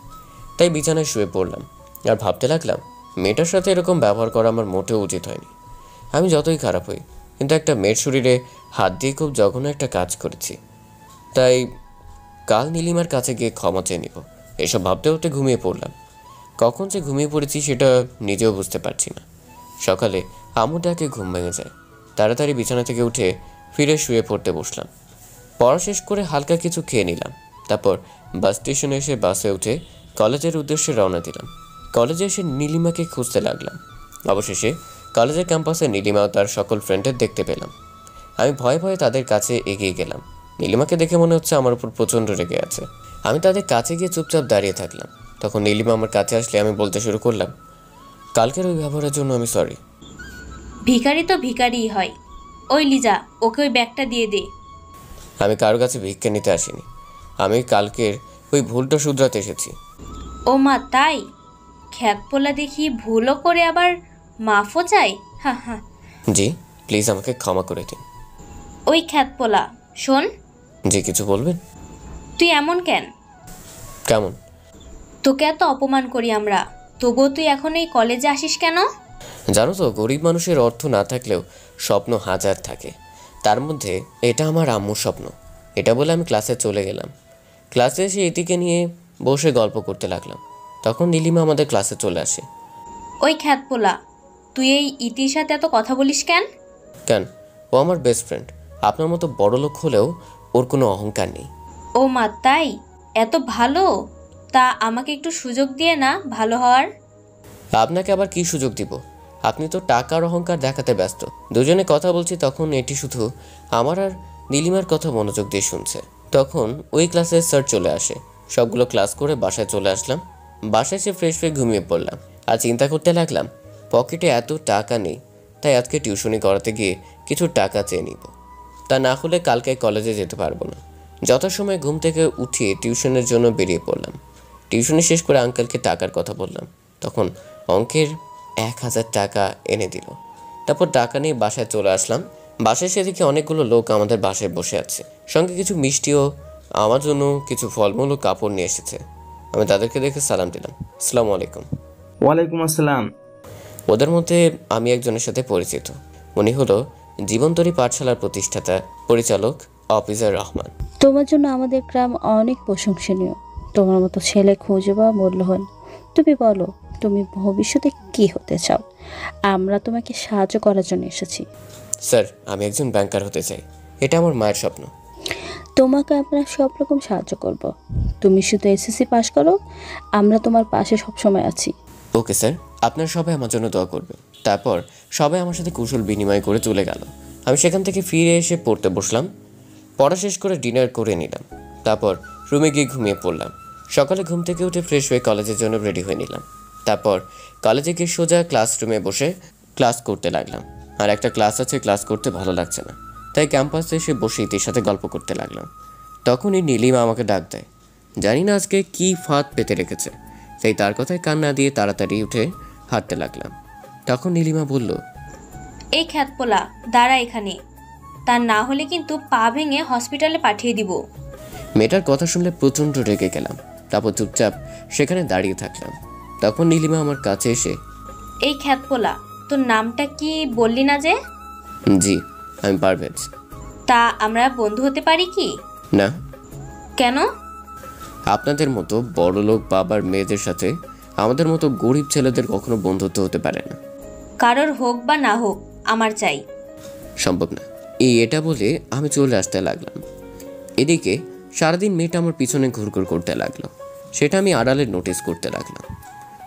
তাই বিছানায় শুয়ে পড়লাম আর ভাবতে লাগলাম মেয়েটার সাথে এরকম ব্যবহার করা আমার মোটেও উচিত হয়নি। আমি যতই খারাপ হই, কিন্তু একটা মেয়ের শরীরে হাত দিয়ে খুব জঘন্য একটা কাজ করেছি। তাই কাল নীলিমার কাছে গিয়ে ক্ষমা চেয়ে নিব। এসব ভাবতে ভাবতে ঘুমিয়ে পড়লাম। কখন যে ঘুমিয়ে পড়েছি সেটা নিজেও বুঝতে পারছি না। সকালে আম্মু ডাকে ঘুম ভেঙে যায়। তাড়াতাড়ি বিছানা থেকে উঠে ফিরে শুয়ে পড়তে বসলাম। পড়া শেষ করে হালকা কিছু খেয়ে নিলাম। তারপর বাস স্টেশনে এসে বাসে উঠে কলেজের উদ্দেশ্যে রওনা দিলাম। কলেজে এসে নীলিমাকে খুঁজতে লাগলাম। অবশেষে কলেজের ক্যাম্পাসে নীলিমা ও তার সকল ফ্রেন্ডের দেখতে পেলাম। আমি ভয়ে ভয়ে তাদের কাছে এগিয়ে গেলাম। নীলিমাকে দেখে মনে হচ্ছে আমার উপর প্রচণ্ড রেগে আছে। আমি তাদের কাছে গিয়ে চুপচাপ দাঁড়িয়ে থাকলাম। তখন নীলিমা আমার কাছে আসলে আমি বলতে শুরু করলাম, কালকের ওই ব্যবহারের জন্য আমি সরি। ভিখারি তো ভিখারিই হয়। ওই লিজা, ওকে ওই ব্যাগটা দিয়ে দে। আমি কারো কাছে ভিক্ষা নিতে আসিনি। আমি কালকের ওই ভুলটা শুধরাতে এসেছি। ও মা, তাই? খ্যাত পোলা দেখি ভুলও করে আবার মাফও চাই। হা হা। জি, প্লিজ আমাকে ক্ষমা করে দিন। ওই খ্যাত পোলা, শোন। জি, কিছু বলবেন? তুই এমন কেন? কেমন? তোকে এত অপমান করি আমরা, তবুও তুই এখন এই কলেজে আসিস কেন? জানো তো, গরিব মানুষের অর্থ না থাকলেও স্বপ্ন হাজার থাকে। তার মধ্যে এটা আমার আম্মুর স্বপ্ন। এটা বলে আমি ক্লাসে চলে গেলাম। ক্লাসে এসে ইতিকে নিয়ে বসে গল্প করতে লাগলাম। তখন নীলিমা আমাদের ক্লাসে চলে আসে। ওই খ্যাত পোলা, তুই এই ইতির সাথে এত কথা বলিস কেন? কেন? ও আমার বেস্ট ফ্রেন্ড। আপনার মতো বড় লোক হলেও ওর কোনো অহংকার নেই। ও মা, তাই? এত ভালো? তা আমাকে একটু সুযোগ দিয়ে না ভালো হওয়ার। আপনাকে আবার কি সুযোগ দিব? আপনি তো টাকার অহংকার দেখাতে ব্যস্ত। দুজনে কথা বলছি, তখন এটি শুধু আমার আর নীলিমার কথা মনোযোগ দিয়ে শুনছে। তখন ওই ক্লাসে স্যার চলে আসে। সবগুলো ক্লাস করে বাসায় চলে আসলাম। বাসায় এসে ফ্রেশ হয়ে ঘুমিয়ে পড়লাম। আর চিন্তা করতে লাগলাম, পকেটে এত টাকা নেই, তাই আজকে টিউশনি করাতে গিয়ে কিছু টাকা চেয়ে নিব। তা না হলে কালকে কলেজে যেতে পারবো না। যথাসময়ে ঘুম থেকে উঠিয়ে টিউশনের জন্য বেরিয়ে পড়লাম। টিউশনি শেষ করে আঙ্কেলকে টাকার কথা বললাম। তখন অঙ্কের 1000 টাকা এনে দিল। তারপর টাকা নিয়ে বাসায় চলে আসলাম। বাসায় সেদিকে অনেকগুলো লোক আমাদের বাসায় বসে আছে। সঙ্গে কিছু মিষ্টিও, আমার জন্য কিছু ফলমূল ও কাপড় নিয়ে এসেছে। আমি তাদেরকে দেখে সালাম দিলাম, আসসালামু আলাইকুম। ওয়ালাইকুম আসসালাম। ওদের মধ্যে আমি একজনের সাথে পরিচিত। উনি হলো জীবন্তরী পাঠশালার প্রতিষ্ঠাতা পরিচালক অফিসার রহমান। তোমার জন্য আমাদের গ্রাম অনেক প্রশংসনীয়। তোমার মতো ছেলে খুঁজে পাওয়া মূল্যবান। তুমি বলো, তুমি ভবিষ্যতে কি হতে চাও? আমরা তোমাকে সাহায্য করার জন্য এসেছি। স্যার, আমি একজন ব্যাংকার হতে চাই। এটা আমার মায়ের স্বপ্ন। তোমাকে আমরা সব রকম সাহায্য করব। তুমি শুধু এসএসসি পাস করো, আমরা তোমার পাশে সবসময় আছি। ওকে স্যার, আপনারা সবাই আমার জন্য দোয়া করবে। তারপর সবাই আমার সাথে কুশল বিনিময় করে চলে গেল। আমি সেখান থেকে ফিরে এসে পড়তে বসলাম। পড়া শেষ করে ডিনার করে নিলাম। তারপর রুমে গিয়ে ঘুমিয়ে পড়লাম। সকালে ঘুম থেকে উঠে ফ্রেশ হয়ে কলেজের জন্য রেডি হয়ে নিলাম। তারপর কলেজে গিয়ে সোজা ক্লাসরুমে বসে ক্লাস করতে লাগলাম। আর একটা ক্লাস আছে, ক্লাস করতে ভালো লাগছে না, তাই ক্যাম্পাসে এসে বসে ইতির সাথে গল্প করতে লাগলাম। তখনই নীলিমা আমাকে ডাক দেয়। জানি না আজকে কী ফাঁদ পেতে রেখেছে, তাই তার কথায় কান না দিয়ে তাড়াতাড়ি উঠে হাঁটতে লাগলাম। তখন নীলিমা বলল, এই খ্যাত পোলা, দাঁড়া এখানে, তা না হলে কিন্তু পা ভেঙে হসপিটালে পাঠিয়ে দিব। মেয়েটার কথা শুনলে প্রচণ্ড রেগে গেলাম। তারপর চুপচাপ সেখানে দাঁড়িয়ে থাকলাম। তখন নীলিমা আমার কাছে এসে, এই খ্যাত পোলা, তোর নামটা কি বললি না যে? জি, আমি পারভেজ। তা আমরা বন্ধু হতে পারি কি? না। কেন? আপনাদের মতো বড় লোক বাবার মেয়েদের সাথে আমাদের মতো গরিব ছেলেদের কখনো বন্ধুত্ব হতে পারে না। কারোর হোক বা না হোক, আমার চাই। সম্ভব না। এটা বলে আমি চলে আসতে লাগলাম। এদিকে সারাদিন মেয়েটা আমার পিছনে ঘুরঘুর করতে লাগলো। সেটা আমি আড়ালে নোটিস করতে লাগলাম।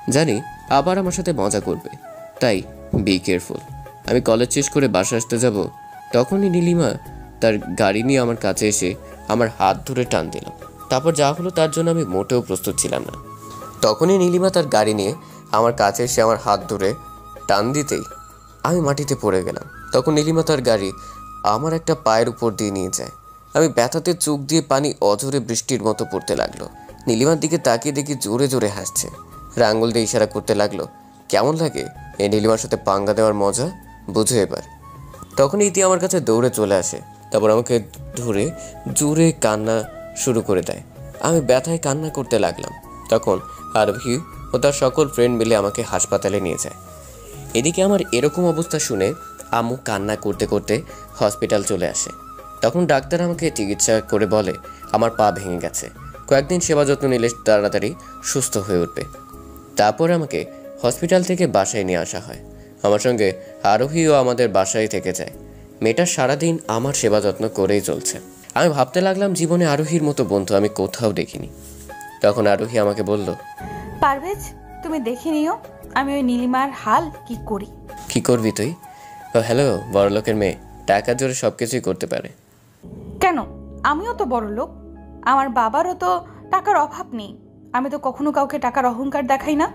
জানি আবার আমার সাথে মজা করবে, তাই বি কেয়ারফুল। আমি কলেজ শেষ করে বাসা আসতে যাব, তখনই নীলিমা তার গাড়ি নিয়ে আমার কাছে এসে আমার হাত ধরে টান দিলাম। তারপর যা হলো তার জন্য আমি মোটেও প্রস্তুত ছিলাম না। তখনই নীলিমা তার গাড়ি নিয়ে আমার কাছে এসে আমার হাত ধরে টান দিতেই আমি মাটিতে পড়ে গেলাম। তখন নীলিমা তার গাড়ি আমার একটা পায়ের উপর দিয়ে নিয়ে যায়। আমি ব্যথাতে চোখ দিয়ে পানি অঝরে বৃষ্টির মতো পড়তে লাগলো। নীলিমার দিকে তাকিয়ে দেখি জোরে জোরে হাসছে। আঙুল দিয়ে ইশারা করতে লাগলো, কেমন লাগে এই নীলিমার সাথে পাঙ্গা দেওয়ার মজা, বুঝো এবার। তখন ইতি আমার কাছে দৌড়ে চলে আসে। তারপর আমাকে ধরে জোরে কান্না শুরু করে দেয়। আমি ব্যথায় কান্না করতে লাগলাম। তখন আরভি ও তার সকল ফ্রেন্ড মিলে আমাকে হাসপাতালে নিয়ে যায়। এদিকে আমার এরকম অবস্থা শুনে আম্মু কান্না করতে করতে হসপিটাল চলে আসে। তখন ডাক্তার আমাকে চিকিৎসা করে বলে আমার পা ভেঙে গেছে, কয়েকদিন সেবা যত্ন নিলে তাড়াতাড়ি সুস্থ হয়ে উঠবে। তারপর আমাকে হসপিটাল থেকে বাসায় নিয়ে আসা হয়। আমার সঙ্গে আরোহীও আমাদের বাসায় থেকে যায়। মেয়েটা সারাদিন আমার সেবা যত্ন করেই চলছে। আমি ভাবতে লাগলাম জীবনে আরোহীর মতো বন্ধু আমি কোথাও দেখিনি। তখন আরোহী আমাকে বলল, পারভেজ, তুমি দেখে নিও আমি ওই নীলিমার হাল কি করি। কি করবি তুই? ও হ্যালো, বড়লোকের মেয়ে, টাকার জোরে সব কিছুই করতে পারে। কেন? আমিও তো বড় লোক, আমার বাবারও তো টাকার অভাব নেই। আমি তো কখনো কাউকে টাকার অহংকার দেখাই না।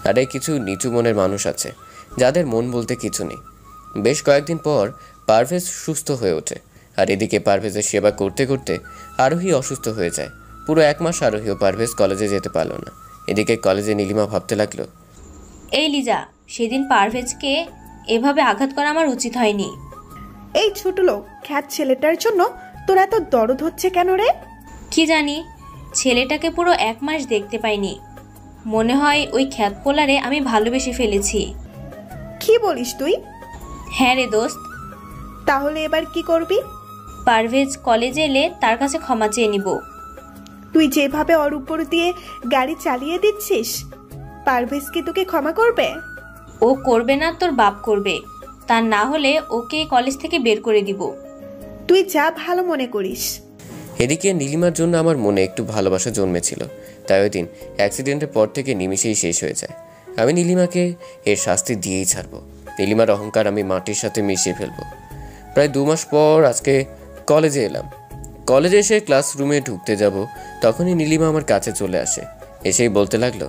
আরে কিছু নিচু মনের মানুষ আছে যাদের মন বলতে কিছু নেই। বেশ কয়েকদিন পর পারভেজ সুস্থ হয়ে ওঠে, আর এদিকে পারভেজের সেবা করতে করতে আরোহী অসুস্থ হয়ে যায়। পুরো 1 মাস আরোহী ও পারভেজ কলেজে যেতে পারল না। এদিকে কলেজে নীলিমা ভাবতে লাগলো, এই লিজা, সেদিন পারভেজকে এভাবে আঘাত করা আমার উচিত হয়নি। এই ছোট লোক খ্যাত ছেলেটার জন্য তোর এত দরদ হচ্ছে কেন রে? কি জানি, ছেলেটাকে পুরো 1 মাস দেখতে পাইনি। মনে হয় ওই খ্যাত পোলারে আমি ভালোবেসে ফেলেছি। কি বলিস তুই? হ্যাঁ রে দোস্ত। তাহলে এবার কি করবি? পারভেজ কলেজে এলে তার কাছে ক্ষমা চেয়ে নিব। তুই যেভাবে ওর উপর দিয়ে গাড়ি চালিয়ে দিচ্ছিস, পারভেজ কি তোকে ক্ষমা করবে? ও করবে না, তোর বাপ করবে। তা না হলে ওকে কলেজ থেকে বের করে দিব। তুই যা ভালো মনে করিস। এদিকে নীলিমার জন্য আমার মনে একটু ভালোবাসা জন্মেছিল, তাই ওই দিন অ্যাক্সিডেন্টের পর থেকে নিমিষেই শেষ হয়ে যায়। আমি নীলিমাকে এর শাস্তি দিয়েই ছাড়বো। নীলিমার অহংকার আমি মাটির সাথে মিশিয়ে ফেলবো। প্রায় 2 মাস পর আজকে কলেজে এলাম। কলেজে এসে ক্লাসরুমে ঢুকতে যাব, তখনই নীলিমা আমার কাছে চলে আসে। এসেই বলতে লাগলো,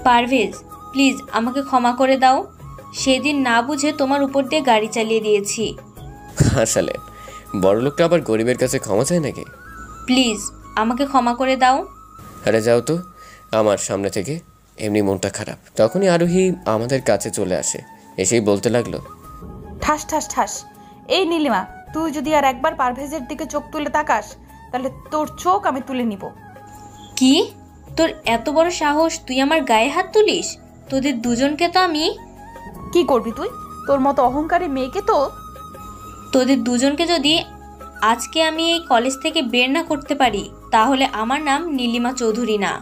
পারভেজ প্লিজ আমাকে ক্ষমা করে দাও। সেদিন না বুঝে তোমার উপর দিয়ে গাড়ি চালিয়ে দিয়েছি। আসলে বড়লোকটা আবার গরিবের কাছে ক্ষমা চায় নাকি? প্লিজ আমাকে ক্ষমা করে দাও। আরে যাও তো আমার সামনে থেকে, এমনি মনটা খারাপ। তখনই আরোহী আমাদের কাছে চলে আসে। এসেই বলতে লাগলো, ঠাস ঠাস ঠাস। এই নীলিমা, তুই যদি আর একবার পারভেজের দিকে চোখ তুলে তাকাস, তাহলে তোর চোখ আমি তুলে নিব। কি? তোর এত বড় সাহস, তুই আমার গায়ে হাত তুলিস? তোদের দুজনকে তো আমি... কি করবি তুই? তোর মতো অহংকারী মেয়েকে তো... তোদের দুজনকে যদি আজকে আমি এই কলেজ থেকে বের না করতে পারি, তাহলে আমার নাম নীলিমা চৌধুরী না।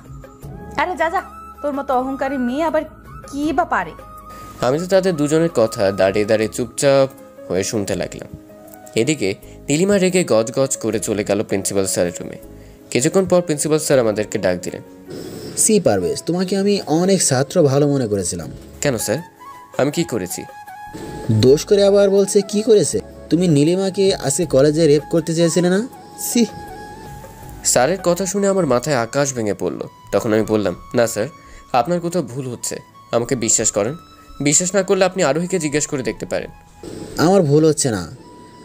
আরে যা যা, তোর মতো অহংকারী মেয়ে আবার কি বা পারে? আমি তো তাদের দুজনের কথা দাঁড়িয়ে দাঁড়িয়ে চুপচাপ হয়ে শুনতে লাগলাম। এদিকে নীলিমা রেগে গজগজ করে চলে গেল প্রিন্সিপাল স্যারের রুমে। কিছুক্ষণ পর প্রিন্সিপাল স্যার আমাদেরকে ডাক দিলেন। সি পারভেজ, তোমাকে আমি অনেক ছাত্র ভালো মনে করেছিলাম। কেন স্যার, আমি কি করেছি? দোষ করে আবার বলছে কি করেছে? তুমি নীলিমাকে আজকে কলেজে রেপ করতে চেয়েছিলে না? সি। স্যারের কথা শুনে আমার মাথায় আকাশ ভেঙে পড়ল। তখন আমি বললাম, না স্যার, আপনার কোথাও ভুল হচ্ছে, আমাকে বিশ্বাস করেন। বিশ্বাস না করলে আপনি আরোহীকে জিজ্ঞেস করে দেখতে পারেন। আমার ভুল হচ্ছে না?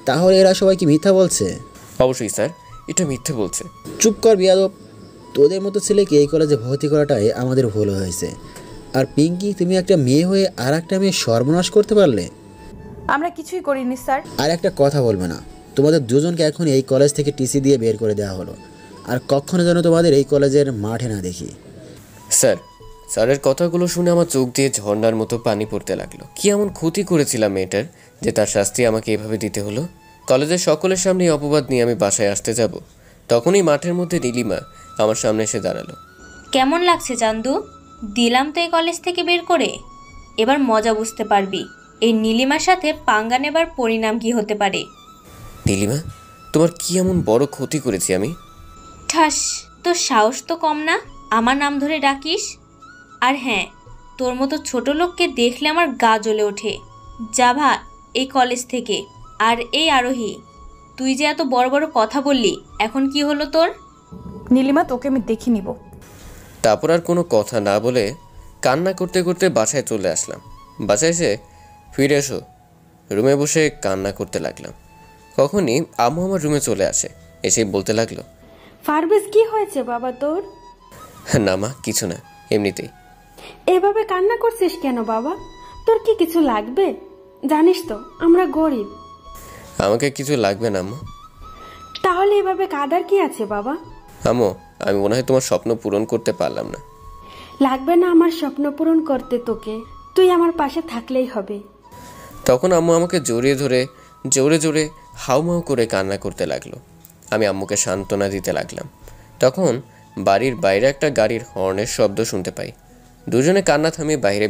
তাহলে এরা সবাই কি মিথ্যা বলছে? অবশ্যই স্যার, এটা মিথ্যে বলছে। চুপ কর বিয়াদব। তোদের মতো ছেলেকে এই কলেজে ভর্তি করাটাই আমাদের ভুল হয়েছে। আর পিঙ্কি, তুমি একটা মেয়ে হয়ে আর একটা মেয়ে সর্বনাশ করতে পারলে? আমরা কিছুই করিনি স্যার। আর একটা কথা বলবে না। তোমাদের দুজনকে এখন এই কলেজ থেকে টিসি দিয়ে বের করে দেওয়া হলো। আর কখনো যেন তোমাদের এই কলেজের মাঠে না দেখি। স্যার, স্যারের কথাগুলো শুনে আমার চোখ দিয়ে ঝর্ণার মতো পানি পড়তে লাগলো। কি এমন ক্ষতি করেছিলাম মেয়েটার যে তার শাস্তি আমাকে এভাবে দিতে হলো? কলেজের সকলের সামনে অপবাদ নিয়ে আমি বাসায় আসতে যাব, তখনই মাঠের মধ্যে নীলিমা আমার সামনে এসে দাঁড়ালো। কেমন লাগছে চান্দু? দিলাম তো এই কলেজ থেকে বের করে। এবার মজা বুঝতে পারবি এই নীলিমার সাথে পাঙ্গা নেবার পরিণাম কি হতে পারে। নীলিমা, তোমার কি এমন বড় ক্ষতি করেছি আমি? ঠাস, তোর সাহস তো কম না, আমার নাম ধরে ডাকিস। আর হ্যাঁ, তোর মতো ছোট লোককে দেখলে আমার গা জ্বলে ওঠে। যাভা এই কলেজ থেকে। আর এই আরোহী, তুই যে এত বড় বড় কথা বললি, এখন কি হলো তোর? নীলিমা, তোকে আমি দেখে নিব। তারপর আর কোনো কথা না বলে কান্না করতে করতে বাসায় চলে আসলাম। বাসায় এসে ফিরে এসো রুমে বসে কান্না করতে লাগলাম। কখনই আম্মু আমার রুমে চলে আসে, এসে বলতে লাগলো, পারভেজ কি হয়েছে বাবা তোর? না মা, কিছু না, এমনিতেই। এভাবে কান্না করছিস কেন বাবা? তোর কি কিছু লাগবে? জানিস তো আমরা গরিব। আমাকে কিছু লাগবে না আম্মু। তাহলে এভাবে কাঁদার কি আছে বাবা? আম্মু, আমি মনে হয় তোমার স্বপ্ন পূরণ করতে পারলাম না। লাগবে না আমার স্বপ্ন পূরণ করতে তোকে, তুই আমার পাশে থাকলেই হবে। তখন আম্মু আমাকে জড়িয়ে ধরে জোরে জোরে হাউমাউ করে কান্না করতে লাগলো। আমি আম্মুকে সান্ত্বনা দিতে লাগলাম। তখন বাড়ির বাইরে একটা গাড়ির হর্নের শব্দ শুনতে পাই। দুজনে কান্না থামিয়ে বাইরে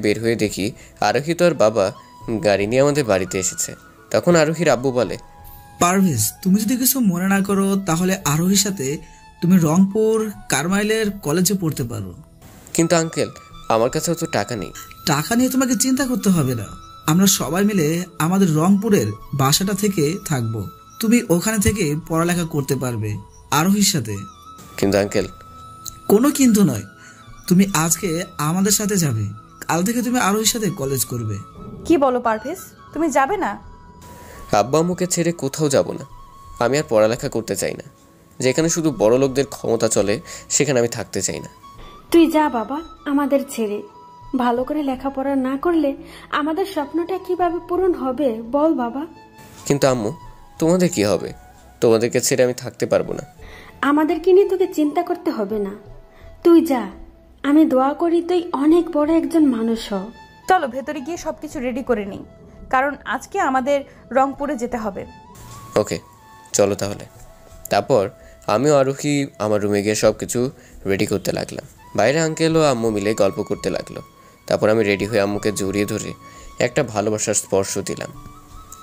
বের হয়ে দেখি আরোহী তো আর বাবা গাড়ি নিয়ে আমাদের বাড়িতে এসেছে। তখন আরোহীর আব্বু বলে, পারভেজ, তুমি যদি কিছু মনে না করো তাহলে আরোহীর সাথে তুমি রংপুর কারমাইলের কলেজে পড়তে পারো। কিন্তু আঙ্কেল, আমার কাছেও তো টাকা নেই। টাকা নিয়ে তোমাকে চিন্তা করতে হবে না, আমরা সবাই মিলে আমাদের রংপুরের বাসাটা থেকে থাকবো। তুমি ওখানে থেকে পড়ালেখা করতে পারবে আরোহীর সাথে। কিন্তু আঙ্কেল। কোনো কিন্তু নয়, তুমি আজকে আমাদের সাথে যাবে, কাল থেকে তুমি আরোহীর সাথে কলেজ করবে। কি বলো পারভেজ, তুমি যাবে না? আব্বা আম্মুকে ছেড়ে কোথাও যাব না। আমি আর পড়ালেখা করতে চাই না। যেখানে শুধু বড় লোকদের ক্ষমতা চলে সেখানে আমি থাকতে চাই না। তুই যা বাবা আমাদের ছেড়ে। ভালো করে লেখাপড়া না করলে আমাদের স্বপ্নটা কিভাবে পূরণ হবে বল বাবা। কিন্তু আম্মু, তোমাদের কি হবে? তোমাদেরকে ছেড়ে আমি থাকতে পারবো না। আমাদেরকে নিয়ে তোকে চিন্তা করতে হবে না, তুই যা। আমি দোয়া করি তুই অনেক বড় একজন মানুষ হ। চলো ভেতরে গিয়ে সবকিছু রেডি করে নিই, কারণ আজকে আমাদের রংপুরে যেতে হবে। ওকে, চলো তাহলে। তারপর আমিও আরোহী আমার রুমে গিয়ে সব কিছু রেডি করতে লাগলাম। বাইরে আঙ্কেল ও আম্মু মিলে গল্প করতে লাগলো। তারপর আমি রেডি হয়ে আম্মুকে জড়িয়ে ধরে একটা ভালোবাসার স্পর্শ দিলাম।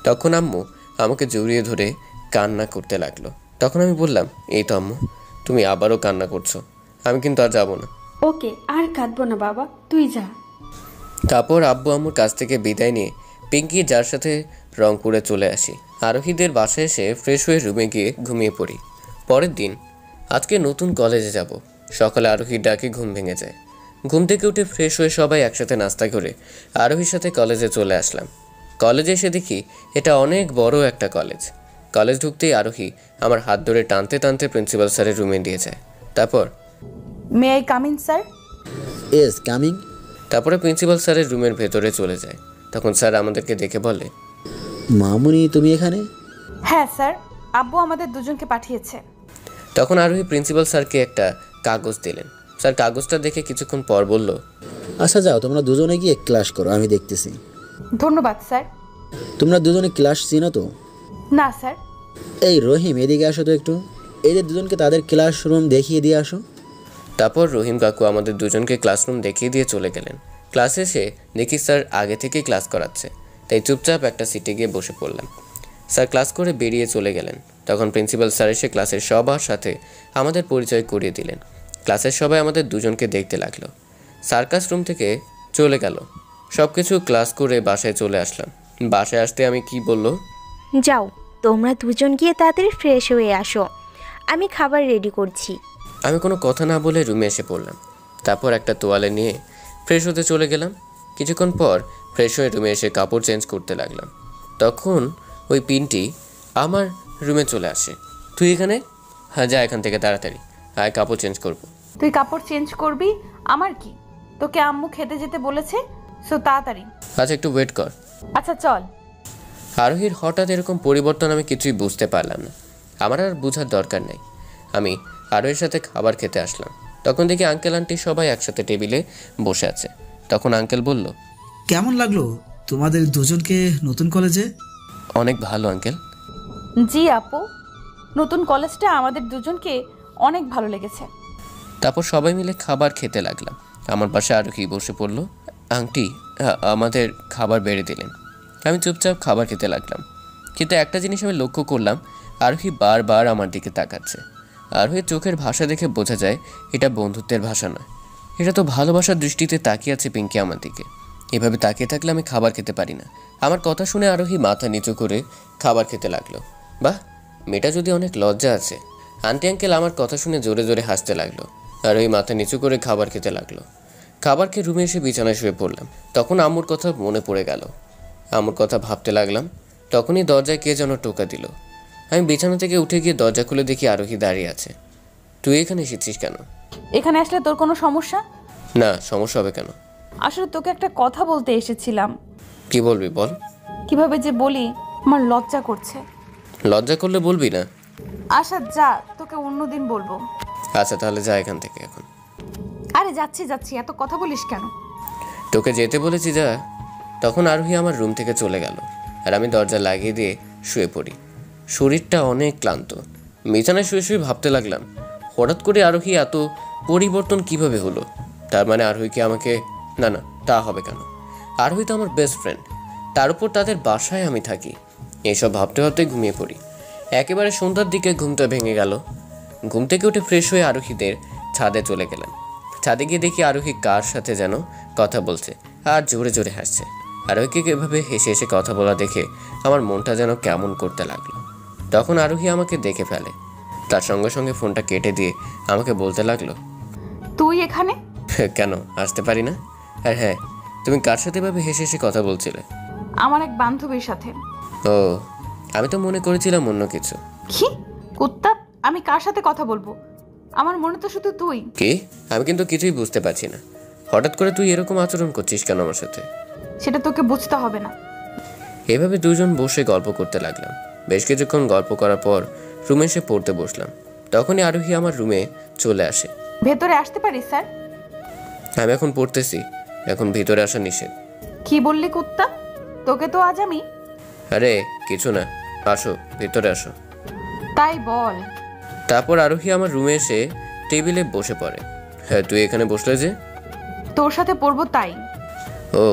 তখন আম্মু আমাকে জড়িয়ে ধরে কান্না করতে লাগলো। তখন আমি বললাম, এই তো আম্মু, তুমি আবারও কান্না করছো, আমি কিন্তু আর যাবো না। ওকে, আর কাঁদবো না বাবা, তুই যা। তারপর আব্বু আম্মুর কাছ থেকে বিদায় নিয়ে পিঙ্কি যার সাথে রংপুরে চলে আসি। আরোহীদের বাসায় এসে ফ্রেশ হয়ে রুমে গিয়ে ঘুমিয়ে পড়ি। পরের দিন, আজকে নতুন কলেজে যাব। সকালে আরোহীর ডাকে ঘুম ভেঙে যায়। ঘুম থেকে উঠে ফ্রেশ হয়ে সবাই একসাথে নাস্তা করে আরোহীর সাথে কলেজে চলে আসলাম। কলেজে এসে দেখি এটা অনেক বড় একটা কলেজ। কলেজ ঢুকতেই আরোহী আমার হাত ধরে টানতে টানতে প্রিন্সিপাল স্যারের রুমে দিয়ে যায়। তারপর, may I come in sir? Yes, coming. তারপরে প্রিন্সিপাল স্যারের রুমের ভেতরে চলে যায়। তখন স্যার আমাদেরকে দেখে বলে, মামুনি তুমি এখানে? হ্যাঁ স্যার, আব্বু আমাদের দুজনকে পাঠিয়েছে। তখন আরোহী প্রিন্সিপাল স্যারকে একটা কাগজ দিলেন। স্যার কাগজটা দেখে কিছুক্ষণ পর বলল, আচ্ছা যাও, তোমরা দুজনে গিয়ে ক্লাস করো, আমি দেখতেছি। ধন্যবাদ স্যার। তোমরা দুজনে ক্লাস চিনো তো? না স্যার। এই রহিম, এদিকে আসো তো একটু। এদের দুজনকে তাদের ক্লাসরুম দেখিয়ে দিয়ে আসো। তারপর রহিম কাকু আমাদের দুজনকে ক্লাসরুম দেখিয়ে দিয়ে চলে গেলেন। ক্লাসে এসে দেখি স্যার আগে থেকেই ক্লাস করাচ্ছে, তাই চুপচাপ একটা সিটে গিয়ে বসে পড়লাম। স্যার ক্লাস করে বেরিয়ে চলে গেলেন। তখন প্রিন্সিপাল স্যার এসে ক্লাসের সবার সাথে আমাদের পরিচয় করিয়ে দিলেন। ক্লাসের সবাই আমাদের দুজনকে দেখতে লাগলো। সার্কাস রুম থেকে চলে গেল। সব কিছু ক্লাস করে বাসায় চলে আসলাম। বাসায় আসতে আমি কি বলল, যাও তোমরা দুজন গিয়ে তাড়াতাড়ি ফ্রেশ হয়ে আসো, আমি খাবার রেডি করছি। আমি কোনো কথা না বলে রুমে এসে পড়লাম। তারপর একটা তোয়ালে নিয়ে ফ্রেশ হতে চলে গেলাম। কিছুক্ষণ পর ফ্রেশ হয়ে রুমে এসে কাপড় চেঞ্জ করতে লাগলাম। তখন ওই পিনটি আমার রুমে চলে আসে। তুই এখানে? হ্যাঁ, যা এখান থেকে তাড়াতাড়ি, আয় কাপড় চেঞ্জ করবো। তুই কাপড় চেঞ্জ করবি? আমার কি, তোকে আম্মু খেতে যেতে বলেছে, সো তাড়াতাড়ি। আচ্ছা একটু ওয়েট কর। আচ্ছা চল। আরোহীর হঠাৎ এরকম পরিবর্তন আমি কিছুই বুঝতে পারলাম না। আমার আর বোঝার দরকার নেই। আমি আরোহীর সাথে খাবার খেতে আসলাম। তখন দেখি আঙ্কেল আন্টি সবাই একসাথে টেবিলে বসে আছে। তখন আঙ্কেল বলল, কেমন লাগলো তোমাদের দুজনকে নতুন কলেজে? অনেক ভালো আঙ্কেল। জি আপু, নতুন কলেজটা আমাদের দুজনকে অনেক ভালো লেগেছে। তারপর সবাই মিলে খাবার খেতে লাগলাম। আমার পাশে আরোহী বসে পড়ল। আন্টি আমাদের খাবার বেড়ে দিলেন। আমি চুপচাপ খাবার খেতে লাগলাম। কিন্তু একটা জিনিস আমি লক্ষ্য করলাম, আরোহী বারবার আমার দিকে তাকাচ্ছে। আরোহীর চোখের ভাষা দেখে বোঝা যায় এটা বন্ধুত্বের ভাষা নয়, এটা তো ভালোবাসার দৃষ্টিতে তাকিয়ে আছে পিঙ্কি আমার দিকে। এভাবে তাকিয়ে থাকলে আমি খাবার খেতে পারি না। আমার কথা শুনে আরোহী মাথা নিচু করে খাবার খেতে লাগলো। বাহ, মেয়েটা যদি অনেক লজ্জা আছে। আন্টি আঙ্কেল আমার কথা শুনে জোরে জোরে হাসতে লাগলো। আরোহী মাথা নিচু করে খাবার খেতে লাগলো। খাবার খেয়ে রুমে এসে বিছানায় শুয়ে পড়লাম। তখন আম্মুর কথা মনে পড়ে গেল। আম্মুর কথা ভাবতে লাগলাম। তখনই দরজায় কে যেন টোকা দিল। আমি বিছানা থেকে উঠে গিয়ে দরজা খুলে দেখি আরোহী দাঁড়িয়ে আছে। তুই এখানে এসেছিস কেন? এখানে আসলে তোর কোনো সমস্যা? না, সমস্যা হবে কেন? আসলে তোকে একটা কথা বলতে এসেছিলাম। কি বলবি বল। কিভাবে যে বলি, আমার লজ্জা করছে। লজ্জা করলে বলবি না? আচ্ছা যা, তোকে অন্যদিন বলবো। আচ্ছা তাহলে যা এখান থেকে এখন। আরে যাচ্ছি যাচ্ছি, এত কথা বলিস কেন? তোকে যেতে বলেছি যা। তখন আরোহী আমার রুম থেকে চলে গেল আর আমি দরজা লাগিয়ে দিয়ে শুয়ে পড়ি। শরীরটা অনেক ক্লান্ত। বিছানায় শুয়ে শুয়ে ভাবতে লাগলাম, হঠাৎ করে আরোহী এত পরিবর্তন কিভাবে হলো? তার মানে আরোহী কি আমাকে... না না, তা হবে কেন? আরোহী তো আমার বেস্ট ফ্রেন্ড, তার উপর তাদের বাসায় আমি থাকি। এইসব ভাবতে ভাবতে ঘুমিয়ে পড়ি। একেবারে সন্ধ্যার দিকে ঘুমটা ভেঙে গেল। ঘুম থেকে উঠে ফ্রেশ হয়ে আরোহীদের ছাদে চলে গেলাম। ছাদে গিয়ে দেখি আরোহী কার সাথে যেন কথা বলছে আর জোরে জোরে হাসছে। আরোহীকে এভাবে হেসে হেসে কথা বলা দেখে আমার মনটা যেন কেমন করতে লাগলো। তখন আরোহী আমাকে দেখে ফেলে। তার সঙ্গে সঙ্গে ফোনটা কেটে দিয়ে আমাকে বলতে লাগলো, তুই এখানে? কেন আসতে পারি না? আর হ্যাঁ, তুমি কার সাথে এভাবে হেসে হেসে কথা বলছিলে? আমার এক বান্ধবীর সাথে। ও, আমি তো মনে করেছিলাম অন্য কিছু। কি কুত্তা, আমি কার সাথে কথা বলবো? আমার মনে তো শুধু তুই। কি? আমি কিন্তু কিছুই বুঝতে পারছি না। হঠাৎ করে তুই এরকম আচরণ করছিস কেন আমার সাথে? সেটা তোকে বুঝতে হবে না। এভাবে দুজন বসে গল্প করতে লাগলাম। বেশ কিছুক্ষণ গল্প করার পর রুমে এসে পড়তে বসলাম। তখনই আরোহী আমার রুমে চলে আসে। ভেতরে আসতে পারি স্যার? আমি এখন পড়তেছি, এখন ভিতরে আসা নিষেধ। কি বললি কুত্তা? তোকে তো আজ আমি... আরে কিছু না, আসো ভিতরে আসো। তাই বল। তারপর আরোহী আমার রুমে এসে টেবিলে বসে পড়ে। হ্যাঁ, তুই এখানে বসলে যে? তোর সাথে পড়বো তাই। ও,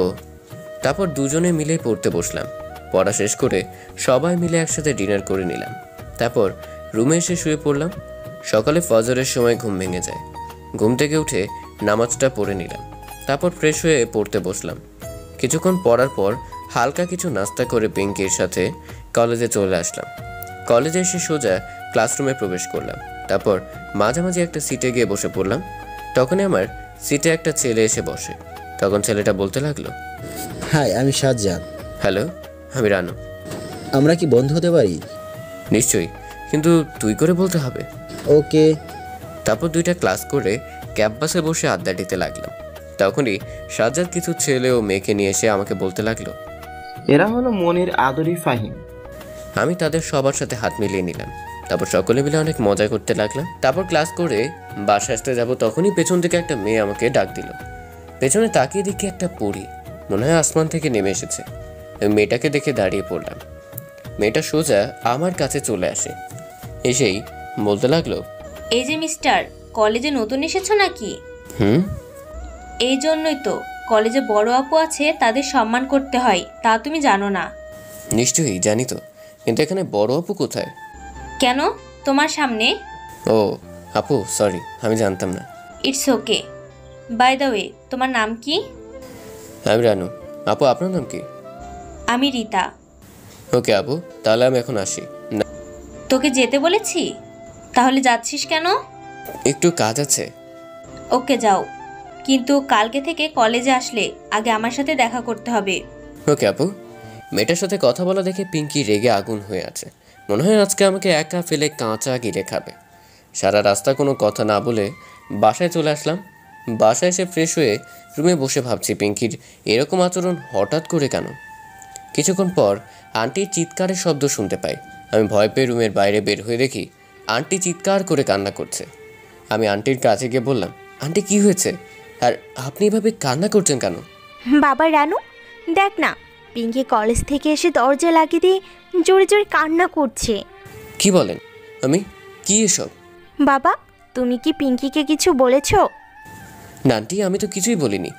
তারপর দুজনে মিলে পড়তে বসলাম। পড়া শেষ করে সবাই মিলে একসাথে ডিনার করে নিলাম। তারপর রুমে এসে শুয়ে পড়লাম। সকালে ফজরের সময় ঘুম ভেঙে যায়। ঘুম থেকে উঠে নামাজটা পড়ে নিলাম। তারপর ফ্রেশ হয়ে পড়তে বসলাম। কিছুক্ষণ পড়ার পর হালকা কিছু নাস্তা করে পিঙ্কির সাথে কলেজে চলে আসলাম। কলেজে এসে সোজা ক্লাসরুমে প্রবেশ করলাম। তারপর মাঝামাঝি একটা সিটে গিয়ে বসে পড়লাম। তখনই আমার সিটে একটা ছেলে এসে বসে। তখন ছেলেটা বলতে লাগলো, হাই, আমি সাজ্জাদ। হ্যালো, আমি রানু। আমরা কি বন্ধু হতে পারি? নিশ্চয়ই, কিন্তু তুই করে বলতে হবে। ওকে। তারপর দুইটা ক্লাস করে ক্যাম্পাসে বসে আড্ডা দিতে লাগলাম। তখনই সাজ্জাদ কিছু ছেলে ও মেয়েকে নিয়ে এসে আমাকে বলতে লাগলো, এরা হলো মনির, আদরি, ফাহিম। আমি তাদের সবার সাথে হাত মিলিয়ে নিলাম। তারপর সকলে মিলে অনেক মজা করতে লাগলাম। তারপর ক্লাস করে বাসা আসতে যাবো, তখনই পেছন থেকে একটা মেয়ে আমাকে ডাক দিল। পেছনে তাকিয়ে দেখি একটা পরী, মনে হয় আসমান থেকে নেমে এসেছে। মেয়েটাকে দেখে দাঁড়িয়ে পড়লাম। মেয়েটা সোজা আমার কাছে চলে আসে, এসেই বলতে লাগলো, এই যে মিস্টার, কলেজে নতুন এসেছো নাকি? হুম। এই জন্যই তো কলেজে বড় আপু আছে, তাদের সম্মান করতে হয়, তা তুমি জানো না? নিশ্চয়ই জানি তো, কিন্তু এখানে বড় আপু কোথায়? কেন, তোমার সামনে। ও আপু, সরি, আমি জানতাম না। It's okay. By the way, তোমার নাম কি? আমি রানু। আপু, আপনার নাম কি? আমি রীতা। ওকে আপু, তাহলে আমি এখন আসি। না, তোকে যেতে বলেছি, তাহলে যাচ্ছিস কেন? একটু কাজ আছে। ওকে যাও, কিন্তু কালকে থেকে কলেজে আসলে আগে আমার সাথে দেখা করতে হবে। ওকে আপু। মেয়েটার সাথে কথা বলা দেখে পিঙ্কি রেগে আগুন হয়ে আছে। মনে হয় আজকে আমাকে একা ফেলে কাঁচা গিলে খাবে। সারা রাস্তা কোনো কথা না বলে বাসায় চলে আসলাম। বাসায় এসে ফ্রেশ হয়ে রুমে বসে ভাবছি পিঙ্কির এরকম আচরণ হঠাৎ করে কেন। কিছুক্ষণ পর আন্টির চিৎকারের শব্দ শুনতে পাই। আমি ভয় পেয়ে রুমের বাইরে বের হয়ে দেখি আন্টি চিৎকার করে কান্না করছে। আমি আন্টির কাছে গিয়ে বললাম, আন্টি কি হয়েছে, আর আপনি এভাবে কান্না করছেন কেন? বাবা রানু, দেখ না, পিঙ্কি কলেজ থেকে এসে দরজা লাগিয়ে দিয়ে জোরে জোরে কান্না করছে। কি বলেন? আমি কি এসব? বাবা, তুমি কি পিঙ্কিকে কিছু বলেছো? না আন্টি, আমি তো কিছুই বলিনি।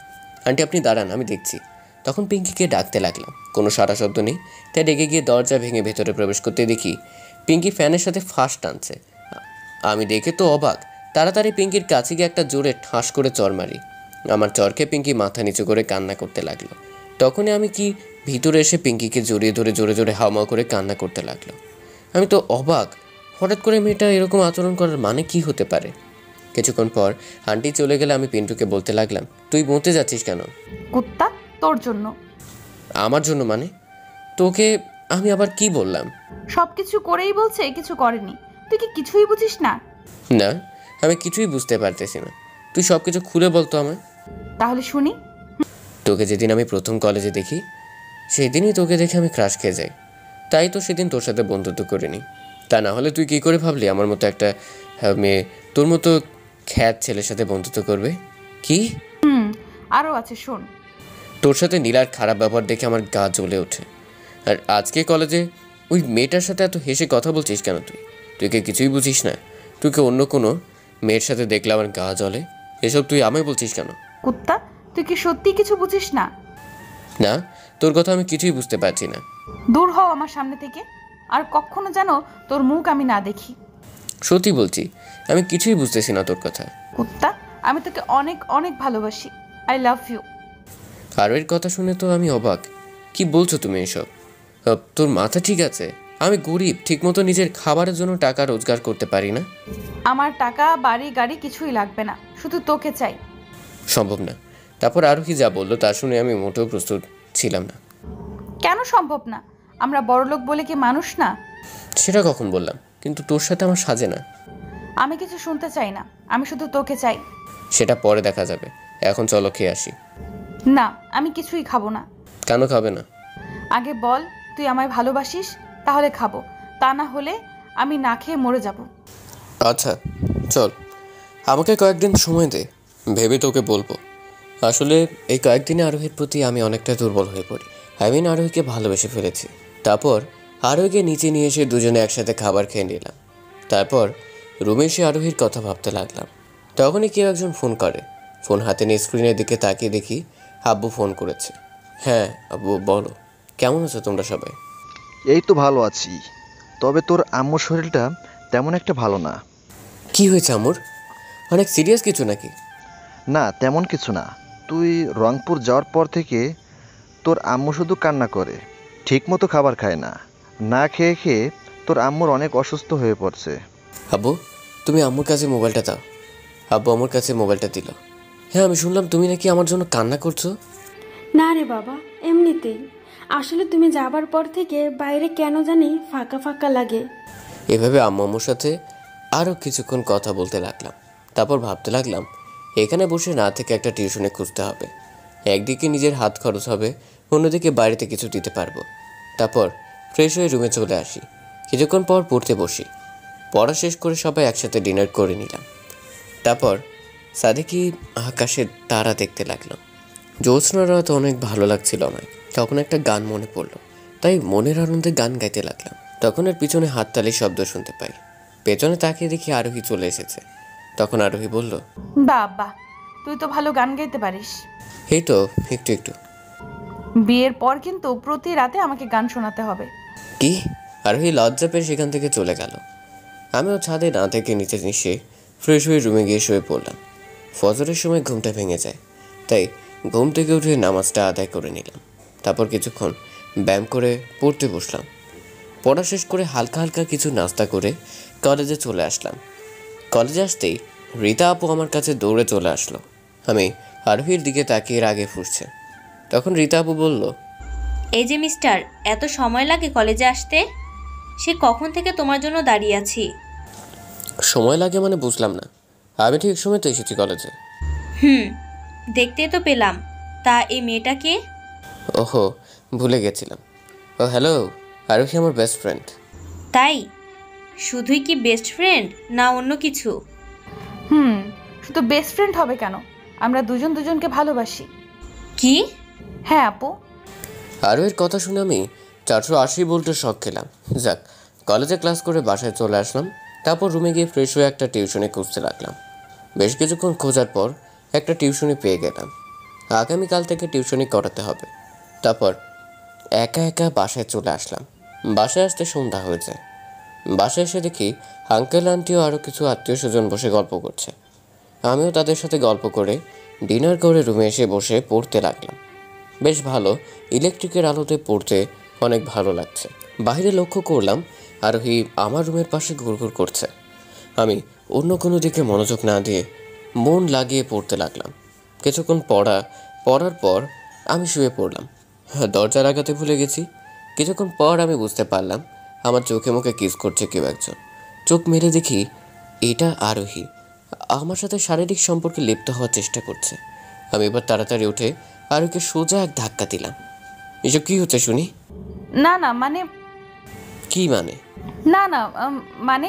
আন্টি আপনি দাঁড়ান, আমি দেখছি। তখন পিঙ্কিকে ডাকতে লাগলাম, কোনো সারা শব্দ নেই। তাই রেগে গিয়ে দরজা ভেঙে ভেতরে প্রবেশ করতে দেখি পিঙ্কি ফ্যানের সাথে ফাঁস টানছে। আমি দেখে তো অবাক। তাড়াতাড়ি পিঙ্কির কাছে গিয়ে একটা জোরে ঠাস করে চর মারি। আমার চরকে পিঙ্কি মাথা নিচু করে কান্না করতে লাগলো। তখনই আমি কি ভিতরে এসে পিঙ্কিকে জড়িয়ে ধরে জোরে জোরে হাওমাও করে কান্না করতে লাগলো। আমি তো অবাক, হঠাৎ করে মেয়েটা এরকম আচরণ করার মানে কি হতে পারে। কিছুক্ষণ পর আন্টি চলে গেলে আমি পিন্টুকে বলতে লাগলাম, তুই বলতে যাচ্ছিস কেন? কুত্তা, তোর জন্য। আমার জন্য মানে? তোকে আমি আবার কি বললাম? সবকিছু করেই বলছে কিছু করেনি। তুই কি কিছুই বুঝিস না? না, আমি কিছুই বুঝতে পারতেছি না। তুই সব কিছু খুলে বলতো আমায়। তাহলে শুনি। তোকে যেদিন আমি প্রথম কলেজে দেখি সেই দিনই তোকে দেখে আমি ক্রাশ খেয়ে যাই। তাই তো সেদিন তোর সাথে বন্ধুত্ব করিনি। তা না হলে তুই কী করে ভাবলি আমার মতো একটা মেয়ে তোর মতো খ্যাত ছেলের সাথে বন্ধুত্ব করবে? কি? আরও আছে, শোন। তোর সাথে নীলার খারাপ ব্যবহার দেখে আমার গা জ্বলে ওঠে। আর আজকে কলেজে ওই মেয়েটার সাথে এত হেসে কথা বলছিস কেন? তুই কি কিছুই বুঝিস না? তুই কি অন্য কোনো মেয়ের সাথে দেখলে আমার গা জ্বলে? এসব তুই আমায় বলছিস কেন? কুত্তা, তুই কি সত্যি কিছু বুঝিস না? না, তোর কথা আমি কিছুই বুঝতে পারছি না। দূর হও আমার সামনে থেকে, আর কখনো যেন তোর মুখ আমি না দেখি। সত্যি বলছি, আমি কিছুই বুঝতেছি না তোর কথা। কুত্তা, আমি তোকে অনেক অনেক ভালোবাসি। I love you. আর এর কথা শুনে তো আমি অবাক। কি বলছো তুমি এসব? তোর মাথা ঠিক আছে? আমি গরিব, ঠিকমতো নিজের খাবারের জন্য টাকা রোজগার করতে পারি না। আমার টাকা, বাড়ি, গাড়ি কিছুই লাগবে না, শুধু তোকে চাই। সম্ভব না। তারপর আরও কি যা বললো তা শুনে আমি মোটেও প্রস্তুত ছিলাম না। কেন সম্ভব না? আমরা বড়লোক বলে কি মানুষ না? সেটা কখন বললাম? কিন্তু তোর সাথে আমার সাজে না। আমি কিছু শুনতে চাই না, আমি শুধু তোকে চাই। সেটা পরে দেখা যাবে, এখন চলো খেয়ে আসি। না, আমি কিছুই খাবো না। কেন খাবে না? আগে বল তুই আমায় ভালোবাসিস, তাহলে খাবো, তা না হলে আমি না খেয়ে মরে যাব। আচ্ছা চল, আমাকে কয়েকদিন সময় দে, ভেবে তোকে বলবো। আসলে এই কয়েকদিনে আরোহীর প্রতি আমি অনেকটা দুর্বল হয়ে পড়ি। আমি আরোহীকে ভালোবেসে ফেলেছি। তারপর আরোহীকে নিচে নিয়ে এসে দুজনে একসাথে খাবার খেয়ে নিলাম। তারপর রুমে এসে আরোহীর কথা ভাবতে লাগলাম। তখনই কেউ একজন ফোন করে। ফোন হাতে নিয়ে স্ক্রিনের দিকে তাকিয়ে দেখি আব্বু ফোন করেছে। হ্যাঁ আব্বু বলো, কেমন আছো তোমরা সবাই? এই তো ভালো আছি, তবে তোর আম্মুর শরীরটা তেমন একটা ভালো না। কি হয়েছে আম্মুর? অনেক সিরিয়াস কিছু নাকি? না তেমন কিছু না। তুই রংপুর যাওয়ার পর থেকে তোর আম্মু শুধু কান্না করে, ঠিকমতো খাবার খায় না, না খেয়ে খেয়ে তোর আম্মুর অনেক অসুস্থ হয়ে পড়ছে। আব্বু তুমি আম্মুর কাছে মোবাইলটা দাও। আব্বু আমার কাছে মোবাইলটা দিল। হ্যাঁ আমি শুনলাম তুমি নাকি আমার জন্য কান্না করছো। না রে বাবা, এমনিতেই। আসলে তুমি যাবার পর থেকে বাইরে কেন জানি ফাঁকা ফাঁকা লাগে। এভাবে আম্মুর সাথে আরও কিছুক্ষণ কথা বলতে লাগলাম। তারপর ভাবতে লাগলাম এখানে বসে না থেকে একটা টিউশনে খুঁজতে হবে। একদিকে নিজের হাত খরচ হবে, অন্যদিকে বাড়িতে কিছু দিতে পারবো। তারপর ফ্রেশ হয়ে রুমে চলে আসি। কিছুক্ষণ পর পড়তে বসি। পড়া শেষ করে সবাই একসাথে ডিনার করে নিলাম। তারপর সাদেকি আকাশের তারা দেখতে লাগলাম। জ্যোৎস্না রাত অনেক ভালো লাগছিল আমার। তখন একটা গান মনে পড়লো, তাই মনের আনন্দে গান গাইতে লাগলাম। তখন এর পিছনে হাততালির শব্দ শুনতে পাই। পেছনে তাকিয়ে দেখি আরোহী চলে এসেছে। তখন আরোহী বলল, বাবা তুই তো ভালো গান গাইতে পারিস। এই তো একটু একটু। বিয়ের পর কিন্তু প্রতি রাতে আমাকে গান শোনাতে হবে। কি? আরোহী লজ্জা পেয়ে সেখান থেকে চলে গেল। আমিও ছাদে না থেকে নিচে এসে ফ্রেশ হয়ে রুমে গিয়ে শুয়ে পড়লাম। ফজরের সময় ঘুমটা ভেঙে যায়, তাই ঘুম থেকে উঠে নামাজটা আদায় করে নিলাম। তারপর কিছুক্ষণ ব্যায়াম করে পড়তে বসলাম। পড়া শেষ করে হালকা হালকা কিছু নাস্তা করে কলেজে চলে আসলাম। কলেজে আসতেই রীতা আপু আমার কাছে দৌড়ে চলে আসলো। আমি আরোহীর দিকে তাকিয়ে রাগে ফুসছে। তখন রীতা আপু বলল, এই যে মিস্টার, এত সময় লাগে কলেজে আসতে? সে কখন থেকে তোমার জন্য দাঁড়িয়ে আছি। সময় লাগে মানে বুঝলাম না। আমি ঠিক সময় তো এসেছি কলেজে। দেখতে তো পেলাম। তা এই মেয়েটা কে? ওহো ভুলে গেছিলাম। ও হ্যালো, আরোহী আমার বেস্ট ফ্রেন্ড। তাই? শুধুই কি বেস্ট ফ্রেন্ড না অন্য কিছু? শুধু বেস্ট ফ্রেন্ড হবে কেন, আমরা দুজন দুজনকে ভালোবাসি। কি? হ্যাঁ আপু। আরোহীর কথা শুনে আমি 480 ভোল্টের শক খেলাম। যাক, কলেজে ক্লাস করে বাসায় চলে আসলাম। তারপর রুমে গিয়ে ফ্রেশ হয়ে একটা টিউশনে খুঁজতে লাগলাম। বেশ কিছুক্ষণ খোঁজার পর একটা টিউশনি পেয়ে গেলাম। আগামীকাল থেকে টিউশনি করাতে হবে। তারপর একা একা বাসায় চলে আসলাম। বাসায় আসতে সন্ধ্যা হয়ে যায়। বাসায় এসে দেখি আঙ্কেল আন্টি ও আরও কিছু আত্মীয় স্বজন বসে গল্প করছে। আমিও তাদের সাথে গল্প করে ডিনার করে রুমে এসে বসে পড়তে লাগলাম। বেশ ভালো, ইলেকট্রিকের আলোতে পড়তে অনেক ভালো লাগছে। বাইরে লক্ষ্য করলাম আরোহী আমার রুমের পাশে ঘুরঘুর করছে। আমি অন্য কোনো দিকে মনোযোগ না দিয়ে মন লাগিয়ে পড়তে লাগলাম। কিছুক্ষণ পড়ার পর আমি শুয়ে পড়লাম। দরজা লাগাতে ভুলে গেছি। কিছুক্ষণ পর আমি বুঝতে পারলাম আমার চোখে মুখে কিস করছে কেউ একজন। চোখ মেরে দেখি এটা আরোহী আমার সাথে শারীরিক সম্পর্কে লিপ্ত হওয়ার চেষ্টা করছে। আমি এবার তাড়াতাড়ি উঠে আরোহীকে সোজা এক ধাক্কা দিলাম। এসব কি হচ্ছে শুনি? না না মানে কি মানে? না না মানে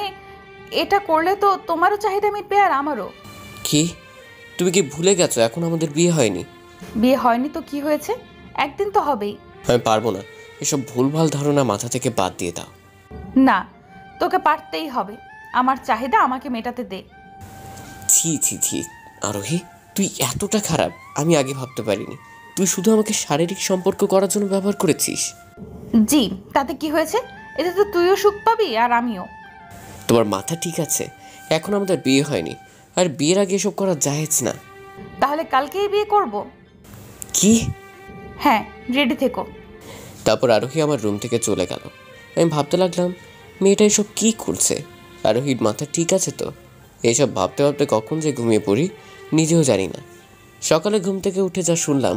এটা করলে তো তোমারও চাহিদা মিটবে আর আমারও। কি? তুমি কি ভুলে গেছো এখন আমাদের বিয়ে হয়নি? বিয়ে হয়নি তো কি হয়েছে, একদিন তো হবেই। আমি পারবো না, এসব ভুলভাল ধারণা মাথা থেকে বাদ দিয়ে দাও। না, তোকে পারতেই হবে। আমার চাহিদা আমাকে মেটাতে দে। ছি ছি ছি আরোহী, তুই এতটা খারাপ আমি আগে ভাবতে পারিনি। তুই শুধু আমাকে শারীরিক সম্পর্ক করার জন্য ব্যবহার করেছিস। জি, তাতে কি হয়েছে? এতে তো তুইও সুখ পাবি আর আমিও। তোমার মাথা ঠিক আছে? এখন আমাদের বিয়ে হয়নি, আর বিয়ের আগে এসব করা জায়েজ না। তাহলে কালকেই বিয়ে করব? কি? হ্যাঁ, রেডি থেকো। তারপর আরোহী আমার রুম থেকে চলে গেল। আমি ভাবতে লাগলাম, মেয়েটা এসব কী করছে? আরোহীর মাথা ঠিক আছে তো? এইসব ভাবতে ভাবতে কখন যে ঘুমিয়ে পড়ি নিজেও জানি না। সকালে ঘুম থেকে উঠে যা শুনলাম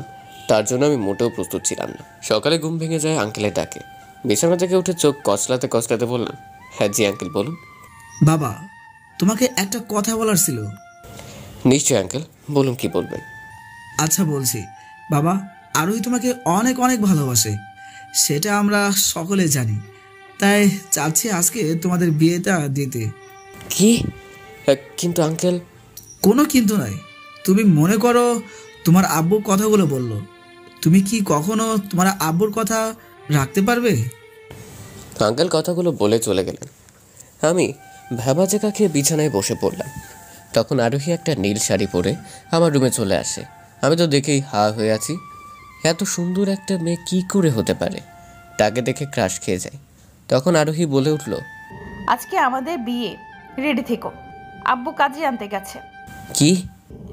তার জন্য আমি মোটেও প্রস্তুত ছিলাম না। সকালে ঘুম ভেঙে যায় আঙ্কেলের ডাকে। বিছানা থেকে উঠে চোখ কচলাতে কচলাতে বললাম, হ্যাঁ জি আঙ্কেল বলুন। বাবা, তোমাকে একটা কথা বলার ছিল। নিশ্চয় আঙ্কেল, বলুন কি বলবেন। আচ্ছা বলছি বাবা, আরোহী তোমাকে অনেক অনেক ভালোবাসে, সেটা আমরা সকলে জানি। তাই চাচ্ছি আজকে তোমাদের বিয়েটা দিতে। কি? কিন্তু আঙ্কেল। কোনো কিন্তু নাই। তুমি মনে করো তোমার আব্বু কথাগুলো বললো, তুমি কি কখনো তোমার আব্বুর কথা রাখতে পারবে? আঙ্কেল কথাগুলো বলে চলে গেলেন। আমি ভ্যাবাচেকা খেয়ে বিছানায় বসে পড়লাম। তখন আরোহী একটা নীল শাড়ি পরে আমার রুমে চলে আসে। আমি তো দেখেই হা হয়ে আছি। এত সুন্দর একটা মেয়ে কি করে হতে পারে? তাকে দেখে ক্রাশ খেয়ে যায়। তখন আরোহী বলে উঠল, আজকে আমাদের বিয়ে, রেডি থেকো। আব্বু কাজে আনতে গেছে। কি?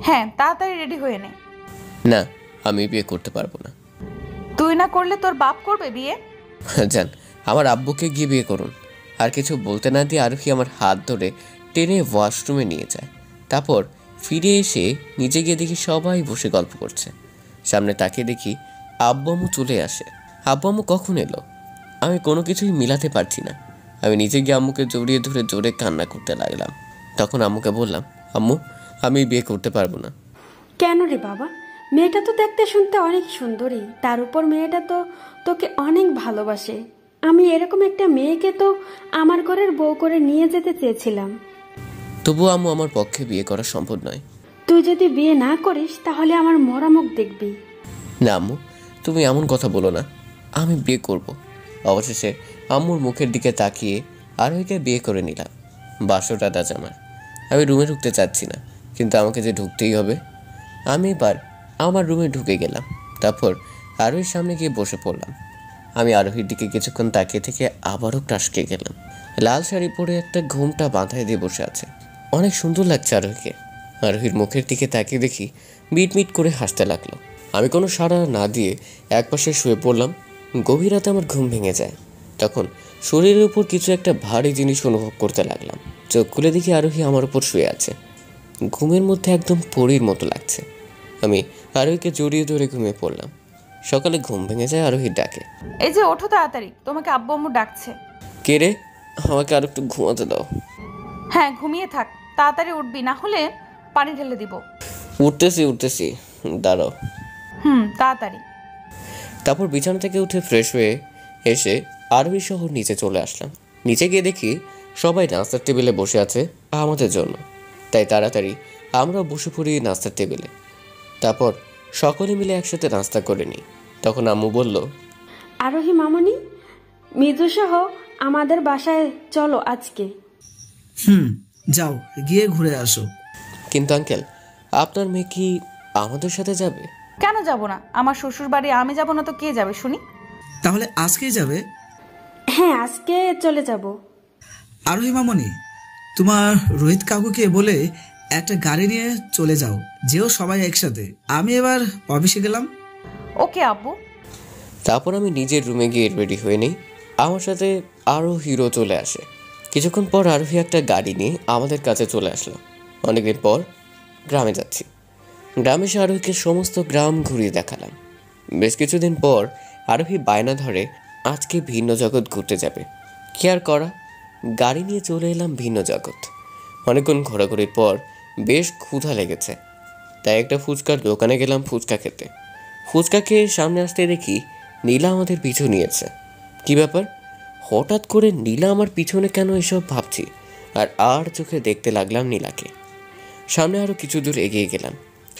হ্যাঁ, তাড়াতাড়ি রেডি হয়ে নে। না, আমি বিয়ে করতে পারবো না। তুই না করলে তোর বাপ করবে বিয়ে? জান, আমার আব্বুকে গিয়ে বিয়ে করুন। আর কিছু বলতে না দিয়ে আরোহী আমার হাত ধরে টেনে ওয়াশরুমে নিয়ে যায়। তারপর ফিরে এসে নিজে গিয়ে দেখি সবাই বসে গল্প করছে। সামনে তাকিয়ে দেখি আব্বু আম্মু চলে আসে। আব্বু আম্মু কখন এলো? আমি কোনো কিছুই মিলাতে পারছি না। আমি নিজে গিয়ে আম্মুকে জড়িয়ে ধরে জোরে কান্না করতে লাগলাম। তখন আম্মুকে বললাম, আম্মু আমি বিয়ে করতে পারবো না। কেন রে বাবা? মেয়েটা তো দেখতে শুনতে অনেক সুন্দরী, তার উপর মেয়েটা তো তোকে অনেক ভালোবাসে। আমি এরকম একটা মেয়েকে তো আমার ঘরের বউ করে নিয়ে যেতে চেয়েছিলাম। তবুও আম্মু আমার পক্ষে বিয়ে করা সম্ভব নয়। তুই যদি বিয়ে না করিস তাহলে আমার মরা মুখ দেখবি। না আম্মু, তুমি এমন কথা বলো না। আমি বিয়ে করব। অবশেষে আম্মুর মুখের দিকে তাকিয়ে আরোহীকে বিয়ে করে নিলাম। বাসটা আজ আমার। আমি রুমে ঢুকতে চাচ্ছি না, কিন্তু আমাকে যে ঢুকতেই হবে। আমি এবার আমার রুমে ঢুকে গেলাম। তারপর আরোহীর সামনে গিয়ে বসে পড়লাম। আমি আরোহীর দিকে কিছুক্ষণ তাকিয়ে থেকে আবারও ক্রাশ খেয়ে গেলাম। লাল শাড়ি পরে একটা ঘুমটা বাঁধায় দিয়ে বসে আছে। অনেক সুন্দর লাগছে আরোহীকে। আরোহীর মুখের দিকে তাকিয়ে দেখি মিটমিট করে হাসতে লাগলো। আমি কোনো সাড়া না দিয়ে একপাশে শুয়ে পড়লাম। গভীর রাতে আমার ঘুম ভেঙে যায়। তখন শরীরের উপর কিছু একটা ভারী জিনিস অনুভব করতে লাগলাম। চোখ খুলে দেখি আরোহী আমার উপর শুয়ে আছে। ঘুমের মধ্যে একদম পরীর মতো লাগছে। আমি আরোহীকে জড়িয়ে ধরে ঘুমিয়ে পড়লাম। সকালে ঘুম ভেঙে যায় আরোহীর ডাকে। এই যে ওঠো তাড়াতাড়ি, তোমাকে আব্বু আম্মু ডাকছে। কে রে? আমাকে আর একটু ঘুমাতে দাও। হ্যাঁ, ঘুমিয়ে থাক, তাড়াতাড়ি উঠবি, না হলে পানি ঢেলে দিব। উঠতেছি, দাঁড়াও। তাড়াতাড়ি। তারপর বিছানা থেকে উঠে ফ্রেশ হয়ে এসে আরোহী সহ নিচে চলে আসলাম। নিচে গিয়ে দেখি সবাই নাস্তার টেবিলে বসে আছে আমাদের জন্য। তাই তাড়াতাড়ি আমরাও বসে পড়ি নাস্তার টেবিলে। তারপর সকলে মিলে একসাথে নাস্তা করে নিই। তখন আম্মু বলল, আরোহী মামনি, মিজু সহ আমাদের বাসায় চলো আজকে। যাও, গিয়ে ঘুরে আসো। কিন্তু আঙ্কেল, আপনার মেয়ে কি আমাদের সাথে যাবে? কেন যাব না? আমার শ্বশুর বাড়ি আমি যাব না তো কে যাবে শুনি? তাহলে আজকেই যাবে? হ্যাঁ, আজকে চলে যাব। আরোহী মামনি, তোমার রোহিত কাকুকে বলে একটা গাড়ি নিয়ে চলে যাও, যেও সবাই একসাথে। আমি এবার অফিসে গেলাম। ওকে আব্বু। তারপর আমি নিজের রুমে গিয়ে রেডি হয়ে নিই। আমার সাথে আরও হিরো চলে আসে। কিছুক্ষণ পর আরোহী একটা গাড়ি নিয়ে আমাদের কাছে চলে আসলো। অনেকদিন পর গ্রামে যাচ্ছি। গ্রামে এসে আরোহীকে সমস্ত গ্রাম ঘুরিয়ে দেখালাম। বেশ কিছুদিন পর আরোহী বায়না ধরে আজকে ভিন্ন জগৎ ঘুরতে যাবে। কি আর করা, গাড়ি নিয়ে চলে এলাম ভিন্ন জগৎ। অনেকক্ষণ ঘোরাঘুরির পর বেশ ক্ষুধা লেগেছে, তাই একটা ফুচকার দোকানে গেলাম ফুচকা খেতে। ফুচকা খেয়ে সামনে আসতে দেখি নীলা আমাদের পিছু নিয়েছে। কি ব্যাপার, হঠাৎ করে নীলা আমার পিছনে কেন এসব ভাবছি। আর চোখে দেখতে লাগলাম নীলাকে। সামনে আরও কিছু দূর এগিয়ে গেলাম।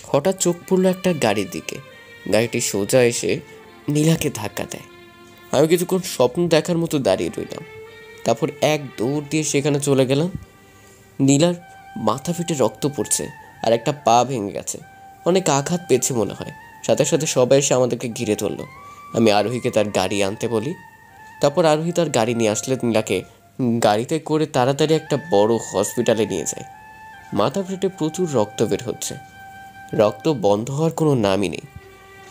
হঠাৎ চোখ পড়লো একটা গাড়ির দিকে। গাড়িটি সোজা এসে নীলাকে ধাক্কা দেয়। আমি কিছুক্ষণ স্বপ্ন দেখার মতো দাঁড়িয়ে রইলাম। তারপর এক দৌড় দিয়ে সেখানে চলে গেলাম। নীলার মাথা ফেটে রক্ত পড়ছে আর একটা পা ভেঙে গেছে, অনেক আঘাত পেয়েছে মনে হয়। সাথে সাথে সবাই এসে আমাদেরকে ঘিরে ধরলো। আমি আরোহীকে তার গাড়ি আনতে বলি। তারপর আরোহী তার গাড়ি নিয়ে আসলে নীলাকে গাড়িতে করে তাড়াতাড়ি একটা বড় হসপিটালে নিয়ে যায়। মাথা ফেটে প্রচুর রক্ত বের হচ্ছে, রক্ত বন্ধ হওয়ার কোনো নামই নেই।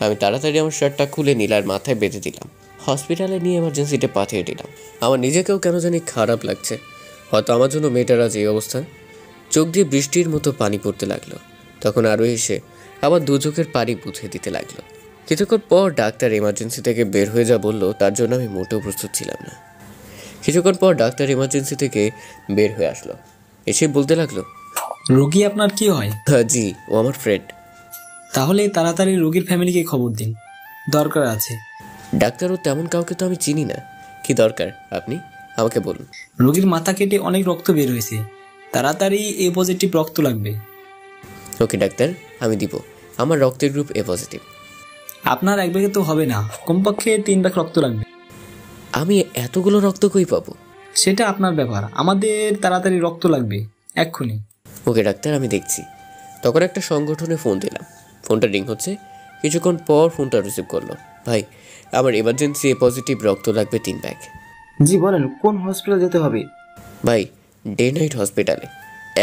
আমি তাড়াতাড়ি আমার শার্টটা খুলে নীলার মাথায় বেঁধে দিলাম, হসপিটালে নিয়ে এমার্জেন্সিতে পাঠিয়ে দিলাম। আমার নিজেকেও কেন জানি খারাপ লাগছে, হয়তো আমার জন্য মেয়েটার আজ এই অবস্থা। চোখ দিয়ে বৃষ্টির মতো পানি পড়তে লাগলো। তখন আরও এসে আবার দু চোখের পানি বুঝে দিতে লাগলো। কিছুক্ষণ পর ডাক্তার এমার্জেন্সি থেকে বের হয়ে যা বললো, তার জন্য আমি মোটেও প্রস্তুত ছিলাম না। কিছুক্ষণ পর ডাক্তার এমার্জেন্সি থেকে বের হয়ে আসলো, এসে বলতে লাগলো, রোগী আপনার কি হয়? জি, ও আমার ফ্রেন্ড। তাহলে তাড়াতাড়ি রোগীর ফ্যামিলিকে খবর দিন, দরকার আছে। ডাক্তার, ও তেমন কাউকে তো আমি চিনি না। কি দরকার আপনি আমাকে বলুন। রোগীর মাথা কেটে অনেক রক্ত বের হয়েছে, তাড়াতাড়ি এ পজিটিভ রক্ত লাগবে। ওকে ডাক্তার, আমি দিব। আমার রক্তের গ্রুপ এ পজিটিভ। আপনার এক ব্যাগে তো হবে না, কমপক্ষে 3 ব্যাগ রক্ত লাগবে। আমি এতগুলো রক্ত কই পাবো? সেটা আপনার ব্যাপার, আমাদের তাড়াতাড়ি রক্ত লাগবে এক্ষুনি। ওকে ডাক্তার, আমি দেখছি। তখন একটা সংগঠনে ফোন দিলাম, ফোনটা রিং হচ্ছে। কিছুক্ষণ পর ফোনটা রিসিভ করলো। ভাই, আমার এমার্জেন্সি এ পজিটিভ রক্ত লাগবে 3 ব্যাগ। জি বলেন, কোন হসপিটাল যেতে হবে? ভাই, ডে নাইট হসপিটালে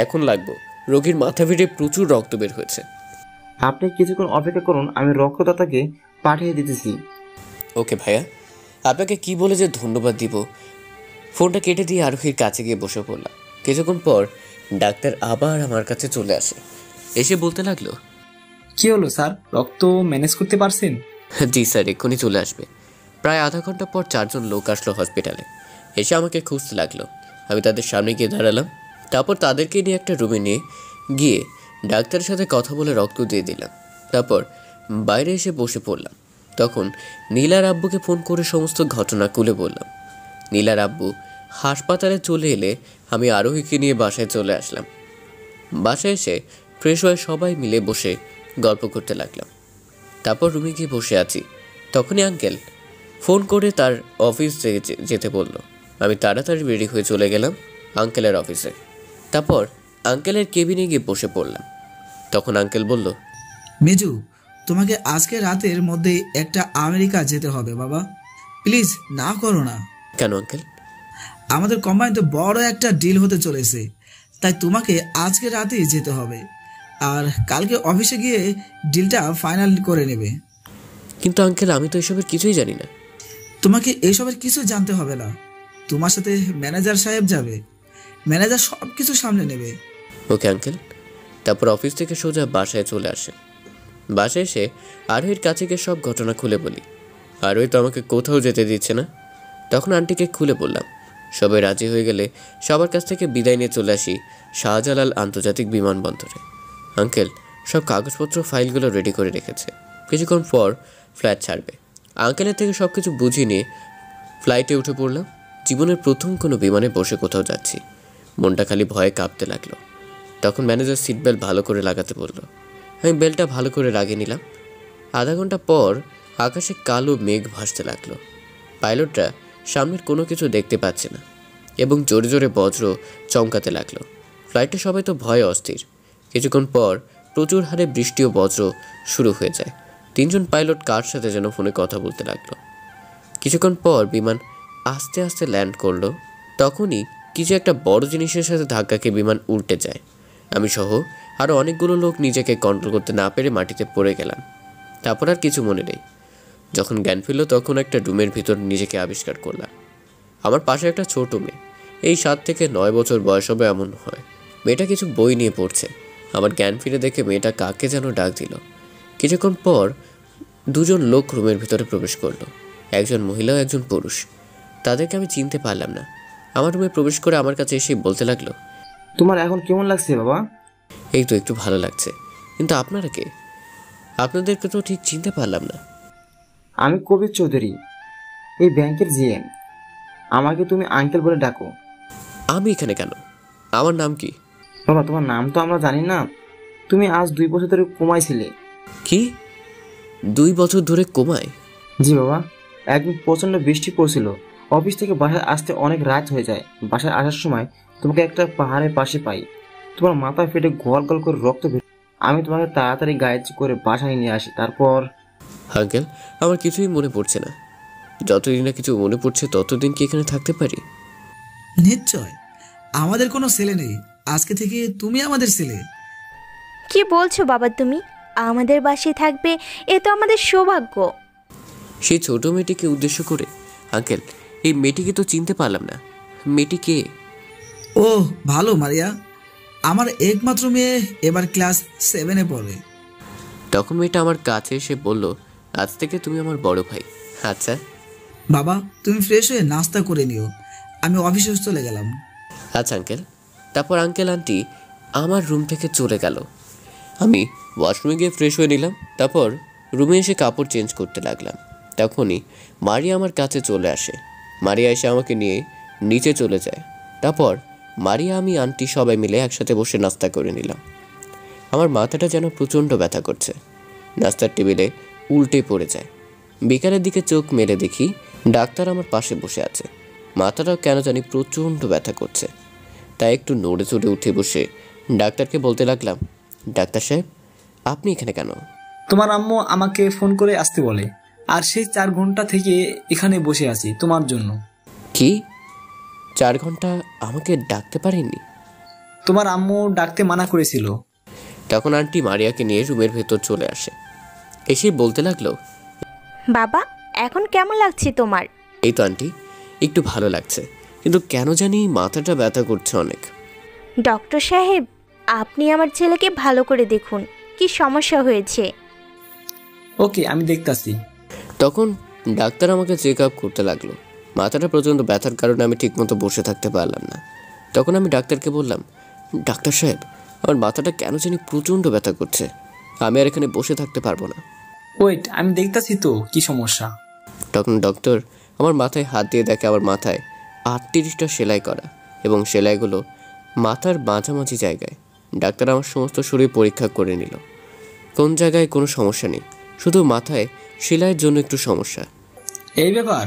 এখন লাগবো। রোগীর মাথা ফেটে প্রচুর রক্ত বের হয়েছে। আপনি কিছুক্ষণ অপেক্ষা করুন, আমি রক্তদাতাকে পাঠিয়ে দিতেছি। ওকে ভাইয়া, আপনাকে কি বলে যে ধন্যবাদ দিব। ফোনটা কেটে দিয়ে আরোহীর কাছে গিয়ে বসে পড়লাম। কিছুক্ষণ পর ডাক্তার আবার আমার কাছে চলে আসে, এসে বলতে লাগলো, কি হলো স্যার, রক্ত ম্যানেজ করতে পারছেন? জি স্যার, এক্ষুনি চলে আসবে। প্রায় আধা ঘন্টা পর 4 জন লোক আসলো হসপিটালে, এসে আমাকে খুঁজতে লাগলো। আমি তাদের সামনে গিয়ে দাঁড়ালাম। তারপর তাদেরকে নিয়ে একটা রুমে নিয়ে গিয়ে ডাক্তারের সাথে কথা বলে রক্ত দিয়ে দিলাম। তারপর বাইরে এসে বসে পড়লাম। তখন নীলার আব্বুকে ফোন করে সমস্ত ঘটনা খুলে বললাম। নীলার আব্বু হাসপাতালে চলে এলে আমি আরোহীকে নিয়ে বাসায় চলে আসলাম। বাসায় এসে ফ্রেশ হয়ে সবাই মিলে বসে গল্প করতে লাগলাম। তারপর রুমে গিয়ে বসে আছি, তখনই আঙ্কেল ফোন করে তার অফিস যেতে বলল। আমি তাড়াতাড়ি রেডি হয়ে চলে গেলাম আঙ্কেলের অফিসে। তারপর আঙ্কেলের কেবিনে গিয়ে বসে পড়লাম। তখন আঙ্কেল বলল, মিজু, তোমাকে আজকে রাতের মধ্যে একটা আমেরিকা যেতে হবে বাবা, প্লিজ না করো না। কেন আঙ্কেল? আমাদের কোম্পানিতে বড় একটা ডিল হতে চলেছে, তাই তোমাকে আজকে রাতেই যেতে হবে। আর কালকে অফিসে গিয়ে ডিলটা ফাইনাল করে নেবে। কিন্তু আঙ্কেল, আমি তো এসবের কিছুই জানি না। তোমাকে এসবের কিছু জানতে হবে না, তোমার সাথে ম্যানেজার সাহেব যাবে, ম্যানেজার সব কিছু সামলে নেবে। Okay uncle. তারপর অফিস থেকে সোজা বাসায় চলে আসে। বাসায় এসে আরোহীর কাছে গিয়ে সব ঘটনা খুলে বলি। আরোহী তো আমাকে কোথাও যেতে দিচ্ছে না। তখন আন্টিকে খুলে বললাম। সবাই রাজি হয়ে গেলে সবার কাছ থেকে বিদায় নিয়ে চলে আসি শাহজালাল আন্তর্জাতিক বিমানবন্দরে। আঙ্কেল সব কাগজপত্র ফাইলগুলো রেডি করে রেখেছে, কিছুক্ষণ পর ফ্লাইট ছাড়বে। আঙ্কেলের থেকে সব কিছু বুঝিয়ে নিয়ে ফ্লাইটে উঠে পড়লাম। জীবনের প্রথম কোনো বিমানে বসে কোথাও যাচ্ছি, মনটা খালি ভয়ে কাঁপতে লাগলো। তখন ম্যানেজার সিট বেল্ট ভালো করে লাগাতে বলল। আমি বেল্টটা ভালো করে লাগিয়ে নিলাম। আধা ঘন্টা পর আকাশে কালো মেঘ ভাসতে লাগলো। পাইলটরা সামনের কোনো কিছু দেখতে পাচ্ছে না এবং জোরে জোরে বজ্র চমকাতে লাগলো। ফ্লাইটে সবাই তো ভয়ে অস্থির। কিছুক্ষণ পর প্রচুর হারে বৃষ্টি ও বজ্র শুরু হয়ে যায়। 3 জন পাইলট কার সাথে যেন ফোনে কথা বলতে লাগলো। কিছুক্ষণ পর বিমান আস্তে আস্তে ল্যান্ড করলো। তখনই কিছু একটা বড় জিনিসের সাথে ধাক্কা খেয়ে বিমান উল্টে যায়। আমি সহ আরও অনেকগুলো লোক নিজেকে কন্ট্রোল করতে না পেরে মাটিতে পড়ে গেলাম। তারপর আর কিছু মনে নেই। যখন জ্ঞান ফিরল তখন একটা রুমের ভিতর নিজেকে আবিষ্কার করলাম। আমার পাশে একটা ছোট মেয়ে, এই 7 থেকে 9 বছর বয়স হবে এমন হয়। মেয়েটা কিছু বই নিয়ে পড়ছে। আমার জ্ঞান ফিরে দেখে মেয়েটা কাকে যেন ডাক দিল। কিছুক্ষণ পর 2 জন লোক রুমের ভিতরে প্রবেশ করলো, একজন মহিলা ও একজন পুরুষ। তাদেরকে আমি চিনতে পারলাম না। আমার রুমে প্রবেশ করে আমার কাছে এসে বলতে লাগলো, তোমার এখন কেমন লাগছে বাবা? এই তো একটু ভালো লাগছে, কিন্তু আপনারা কে? আপনাদেরকে তো ঠিক চিনতে পারলাম না। আমি কবির চৌধুরী, এই ব্যাংকের জিএম। আমাকে তুমি আঙ্কেল বলে ডাকো। আমি এখানে কেন? আমার নাম কি? বাবা, তোমার নাম তো আমরা জানি না। তুমি আজ 2 বছর ধরে কোমায় ছিলে। কি? 2 বছর ধরে কোমায়? জি বাবা, একদিন প্রচণ্ড বৃষ্টি পড়ছিল। অফিস থেকে বাসায় আসতে অনেক রাত হয়ে যায়। বাসায় আসার সময় তোমাকে একটা পাহাড়ের পাশে পাই। তোমার মাথা ফেটে গল গল করে রক্ত বের। আমি তোমাকে তাড়াতাড়ি গাইড করে বাসায় নিয়ে আসি। তারপর আঙ্কেল, আমার কিছুই মনে পড়ছে না। যতদিন না কিছু মনে পড়ছে ততদিন কি এখানে থাকতে পারি? নিশ্চয়, আমাদের কোনো ছেলে নেই, আজকে থেকে তুমি আমাদের ছেলে। কি বলছো বাবা তুমি? আমাদের বাসায় থাকবে, এ তো আমাদের সৌভাগ্য। সেই ছোট মেয়েটিকে উদ্দেশ্য করে, আঙ্কেল এই মেয়েটিকে তো চিনতে পারলাম না। মেয়েটি কে? ও ভালো মারিয়া, আমার একমাত্র মেয়ে, এবার ক্লাস 7-এ পড়ে। তখন মেয়েটা আমার কাছে এসে বলল, আজ থেকে তুমি আমার বড় ভাই। আচ্ছা বাবা, তুমি ফ্রেশ হয়ে নাস্তা করে নিও, আমি অফিসে চলে গেলাম। আচ্ছা আঙ্কেল। তারপর আঙ্কেল আন্টি আমার রুম থেকে চলে গেল। আমি ওয়াশরুমে গিয়ে ফ্রেশ হয়ে নিলাম। তারপর রুমে এসে কাপড় চেঞ্জ করতে লাগলাম। তখনই মারিয়া আমার কাছে চলে আসে। মারিয়া এসে আমাকে নিয়ে নিচে চলে যায়। তারপর মারিয়া, আমি, আন্টি সবাই মিলে একসাথে বসে নাস্তা করে নিলাম। আমার মাথাটা যেন প্রচণ্ড ব্যথা করছে। নাস্তার টেবিলে উল্টে পড়ে যায়। বিকালের দিকে চোখ মেলে দেখি ডাক্তার আমার পাশে বসে আছে। মাথাটাও কেন জানি প্রচণ্ড ব্যথা করছে। তাই একটু নড়ে চড়ে উঠে বসে ডাক্তারকে বলতে লাগলাম, ডাক্তার সাহেব আপনি এখানে কেন? তোমার আম্মু আমাকে ফোন করে আসতে বলে, আর সেই 4 ঘন্টা থেকে এখানে বসে আছি তোমার জন্য। কি 4 ঘন্টা আমাকে ডাকতে পারেননি? তোমার আম্মু ডাকতে মানা করেছিল। তখন আন্টি মারিয়াকে নিয়ে রুমের ভেতর চলে আসে। এসে বলতে লাগলো, বাবা এখন কেমন লাগছে তোমার? এই তো আন্টি, একটু ভালো লাগছে, কিন্তু কেন জানি মাথাটা ব্যথা করছে অনেক। ডক্টর সাহেব, আপনি আমার ছেলেকে ভালো করে দেখুন, কি সমস্যা হয়েছে। ওকে, আমি দেখতাছি। তখন ডাক্তার আমাকে চেক আপ করতে লাগলো। মাথাটা প্রচণ্ড ব্যথার কারণে আমি ঠিকমতো বসে থাকতে পারলাম না। তখন আমি ডাক্তারকে বললাম, ডাক্তার সাহেব আমার মাথাটা কেন জানি প্রচণ্ড ব্যথা করছে, আমি আর এখানে বসে থাকতে পারবো না। ওয়েট, আমি দেখতাছি তো কি সমস্যা। তখন ডক্টর আমার মাথায় হাত দিয়ে দেখে আমার মাথায় 38টা সেলাই করা, এবং সেলাইগুলো মাথার মাঝামাঝি জায়গায়। ডাক্তার আমার সমস্ত শরীর পরীক্ষা করে নিল। কোন জায়গায় কোনো সমস্যা নেই, শুধু মাথায় সেলাইয়ের জন্য একটু সমস্যা। এই ব্যাপার,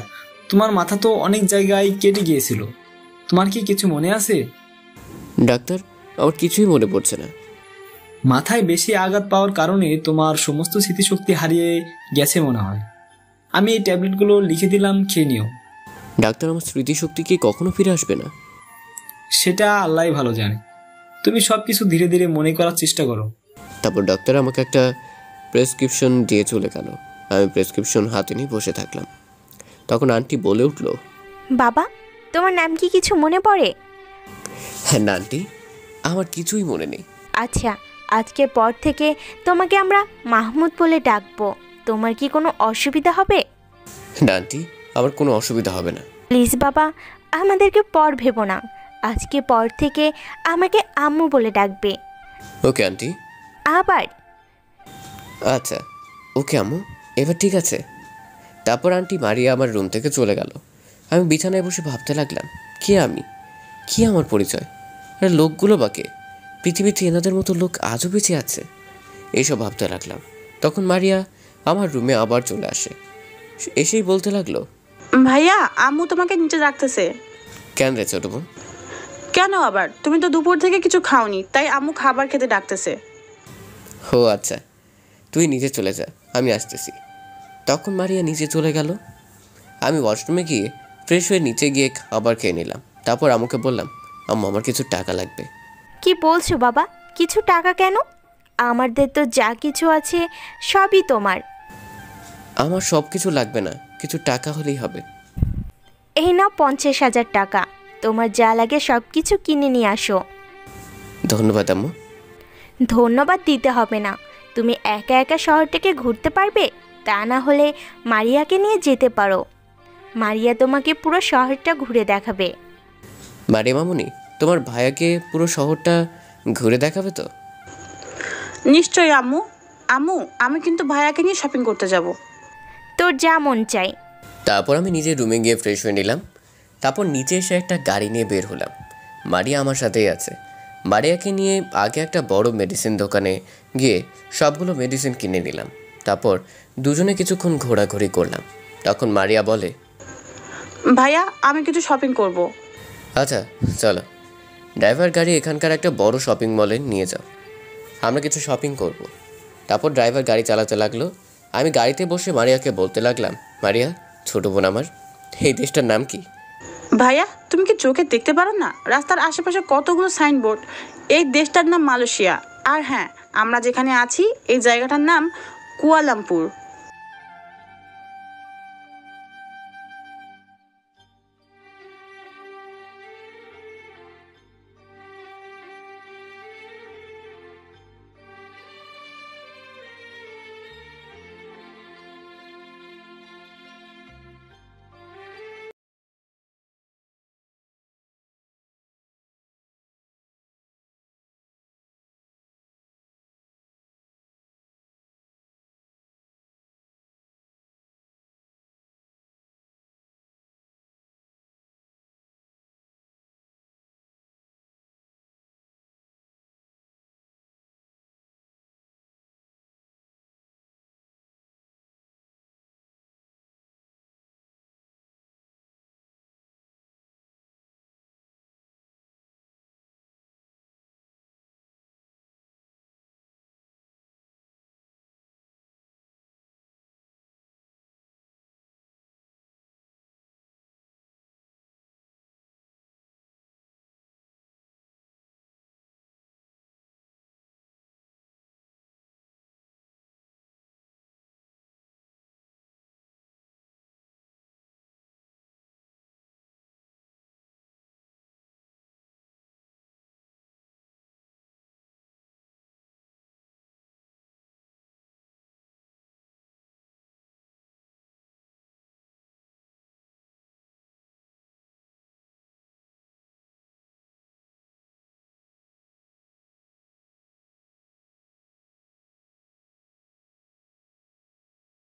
তোমার মাথা তো অনেক জায়গায় কেটে গিয়েছিল, তোমার কি কিছু মনে আছে? ডাক্তার আমার কিছুই মনে পড়ছে না। মাথায় বেশি আঘাত পাওয়ার কারণে তোমার সমস্ত স্মৃতিশক্তি হারিয়ে গেছে মনে হয়। আমি এই ট্যাবলেটগুলো লিখে দিলাম, খেয়ে নিও। ডাক্তার আমার স্মৃতিশক্তি কি কখনো ফিরে আসবে না? সেটা আল্লাহই ভালো জানে। তুমি সব কিছু ধীরে ধীরে মনে করার চেষ্টা করো। তারপর ডাক্তার আমাকে একটা প্রেসক্রিপশন দিয়ে চলে গেল। আমি প্রেসক্রিপশন হাতে নিয়ে বসে থাকলাম। তখন আন্টি বলে উঠল, বাবা তোমার নাম কি কিছু মনে পড়ে? হ্যাঁ না আন্টি, আমার কিছুই মনে নেই। আচ্ছা, আজকের পর থেকে তোমাকে আমরা মাহমুদ বলে ডাকবো, তোমার কি কোনো অসুবিধা হবে? না আন্টি, আমার কোনো অসুবিধা হবে না। প্লিজ বাবা, আমাদেরকে পর ভেবো না, আজকে পর থেকে আমাকে আম্মু বলে ডাকবে। Okay aunty. আবার? আচ্ছা ওকে আম্মু, এবার ঠিক আছে। তারপর আন্টি মারিয়া আমার রুম থেকে চলে গেল। আমি বিছানায় বসে ভাবতে লাগলাম, কে আমি, কি আমার পরিচয়, আর লোকগুলো বাকে, পৃথিবীতে এনাদের মতো লোক আজও বেঁচে আছে, এইসব ভাবতে লাগলাম। তখন মারিয়া আমার রুমে আবার চলে আসে। এসেই বলতে লাগলো, ভাইয়া আম্মু তোমাকে নিচে ডাকতেছে। কেন রে ছোট বোন? কেন আবার? তুমি তো দুপুর থেকে কিছু খাওনি, তাই আম্মু খাবার খেতে ডাকতেছে। ও আচ্ছা, তুই নিচে চলে যা, আমি আসতেছি। তখন মারিয়া নিচে চলে গেল। আমি ওয়াশরুমে গিয়ে ফ্রেশ হয়ে নিচে গিয়ে খাবার খেয়ে নিলাম। তারপর আম্মুকে বললাম, আম্মু আমার কিছু টাকা লাগবে। কি বলছো বাবা, কিছু টাকা কেন? আমাদের তো যা কিছু আছে সবই তোমার। আমার সব কিছু লাগবে না, কিছু টাকা হলেই হবে। এই নাও 50,000 টাকা, তোমার যা লাগে সব কিছু কিনে নিয়ে আসো। ধন্যবাদ আম্মু। ধন্যবাদ দিতে হবে না, তুমি একা একা শহরটাকে ঘুরতে পারবে, তা না হলে মারিয়াকে নিয়ে যেতে পারো। মারিয়া তোমাকে পুরো শহরটা ঘুরে দেখাবে। মারিয়া মামুনি, তোমার ভাইয়াকে পুরো শহরটা ঘুরে দেখাবে তো? নিশ্চয়ই আম্মু। আম্মু, আমি কিন্তু ভাইয়াকে নিয়ে শপিং করতে যাব। তোর যা মন চাই। তারপর আমি নিজের রুমে গিয়ে ফ্রেশ হয়ে নিলাম। তারপর নিচে এসে একটা গাড়ি নিয়ে বের হলাম। মারিয়া আমার সাথেই আছে। মারিয়াকে নিয়ে আগে একটা বড় মেডিসিন দোকানে গিয়ে সবগুলো মেডিসিন কিনে নিলাম। তারপর দুজনে কিছুক্ষণ ঘোরাঘুরি করলাম। তখন মারিয়া বলে, ভাইয়া আমি কিছু শপিং করব। আচ্ছা চলো, ড্রাইভার গাড়ি এখানকার একটা বড় শপিং মলে নিয়ে যাও, আমরা কিছু শপিং করব। তারপর ড্রাইভার গাড়ি চালাতে লাগলো। আমি গাড়িতে বসে মারিয়াকে বলতে লাগলাম, মারিয়া ছোট বোন আমার, এই দেশটার নাম কি? ভাইয়া তুমি কি চোখে দেখতে পারো না? রাস্তার আশেপাশে কতগুলো সাইনবোর্ড। এই দেশটার নাম মালয়েশিয়া। আর হ্যাঁ, আমরা যেখানে আছি এই জায়গাটার নাম কুয়ালামপুর।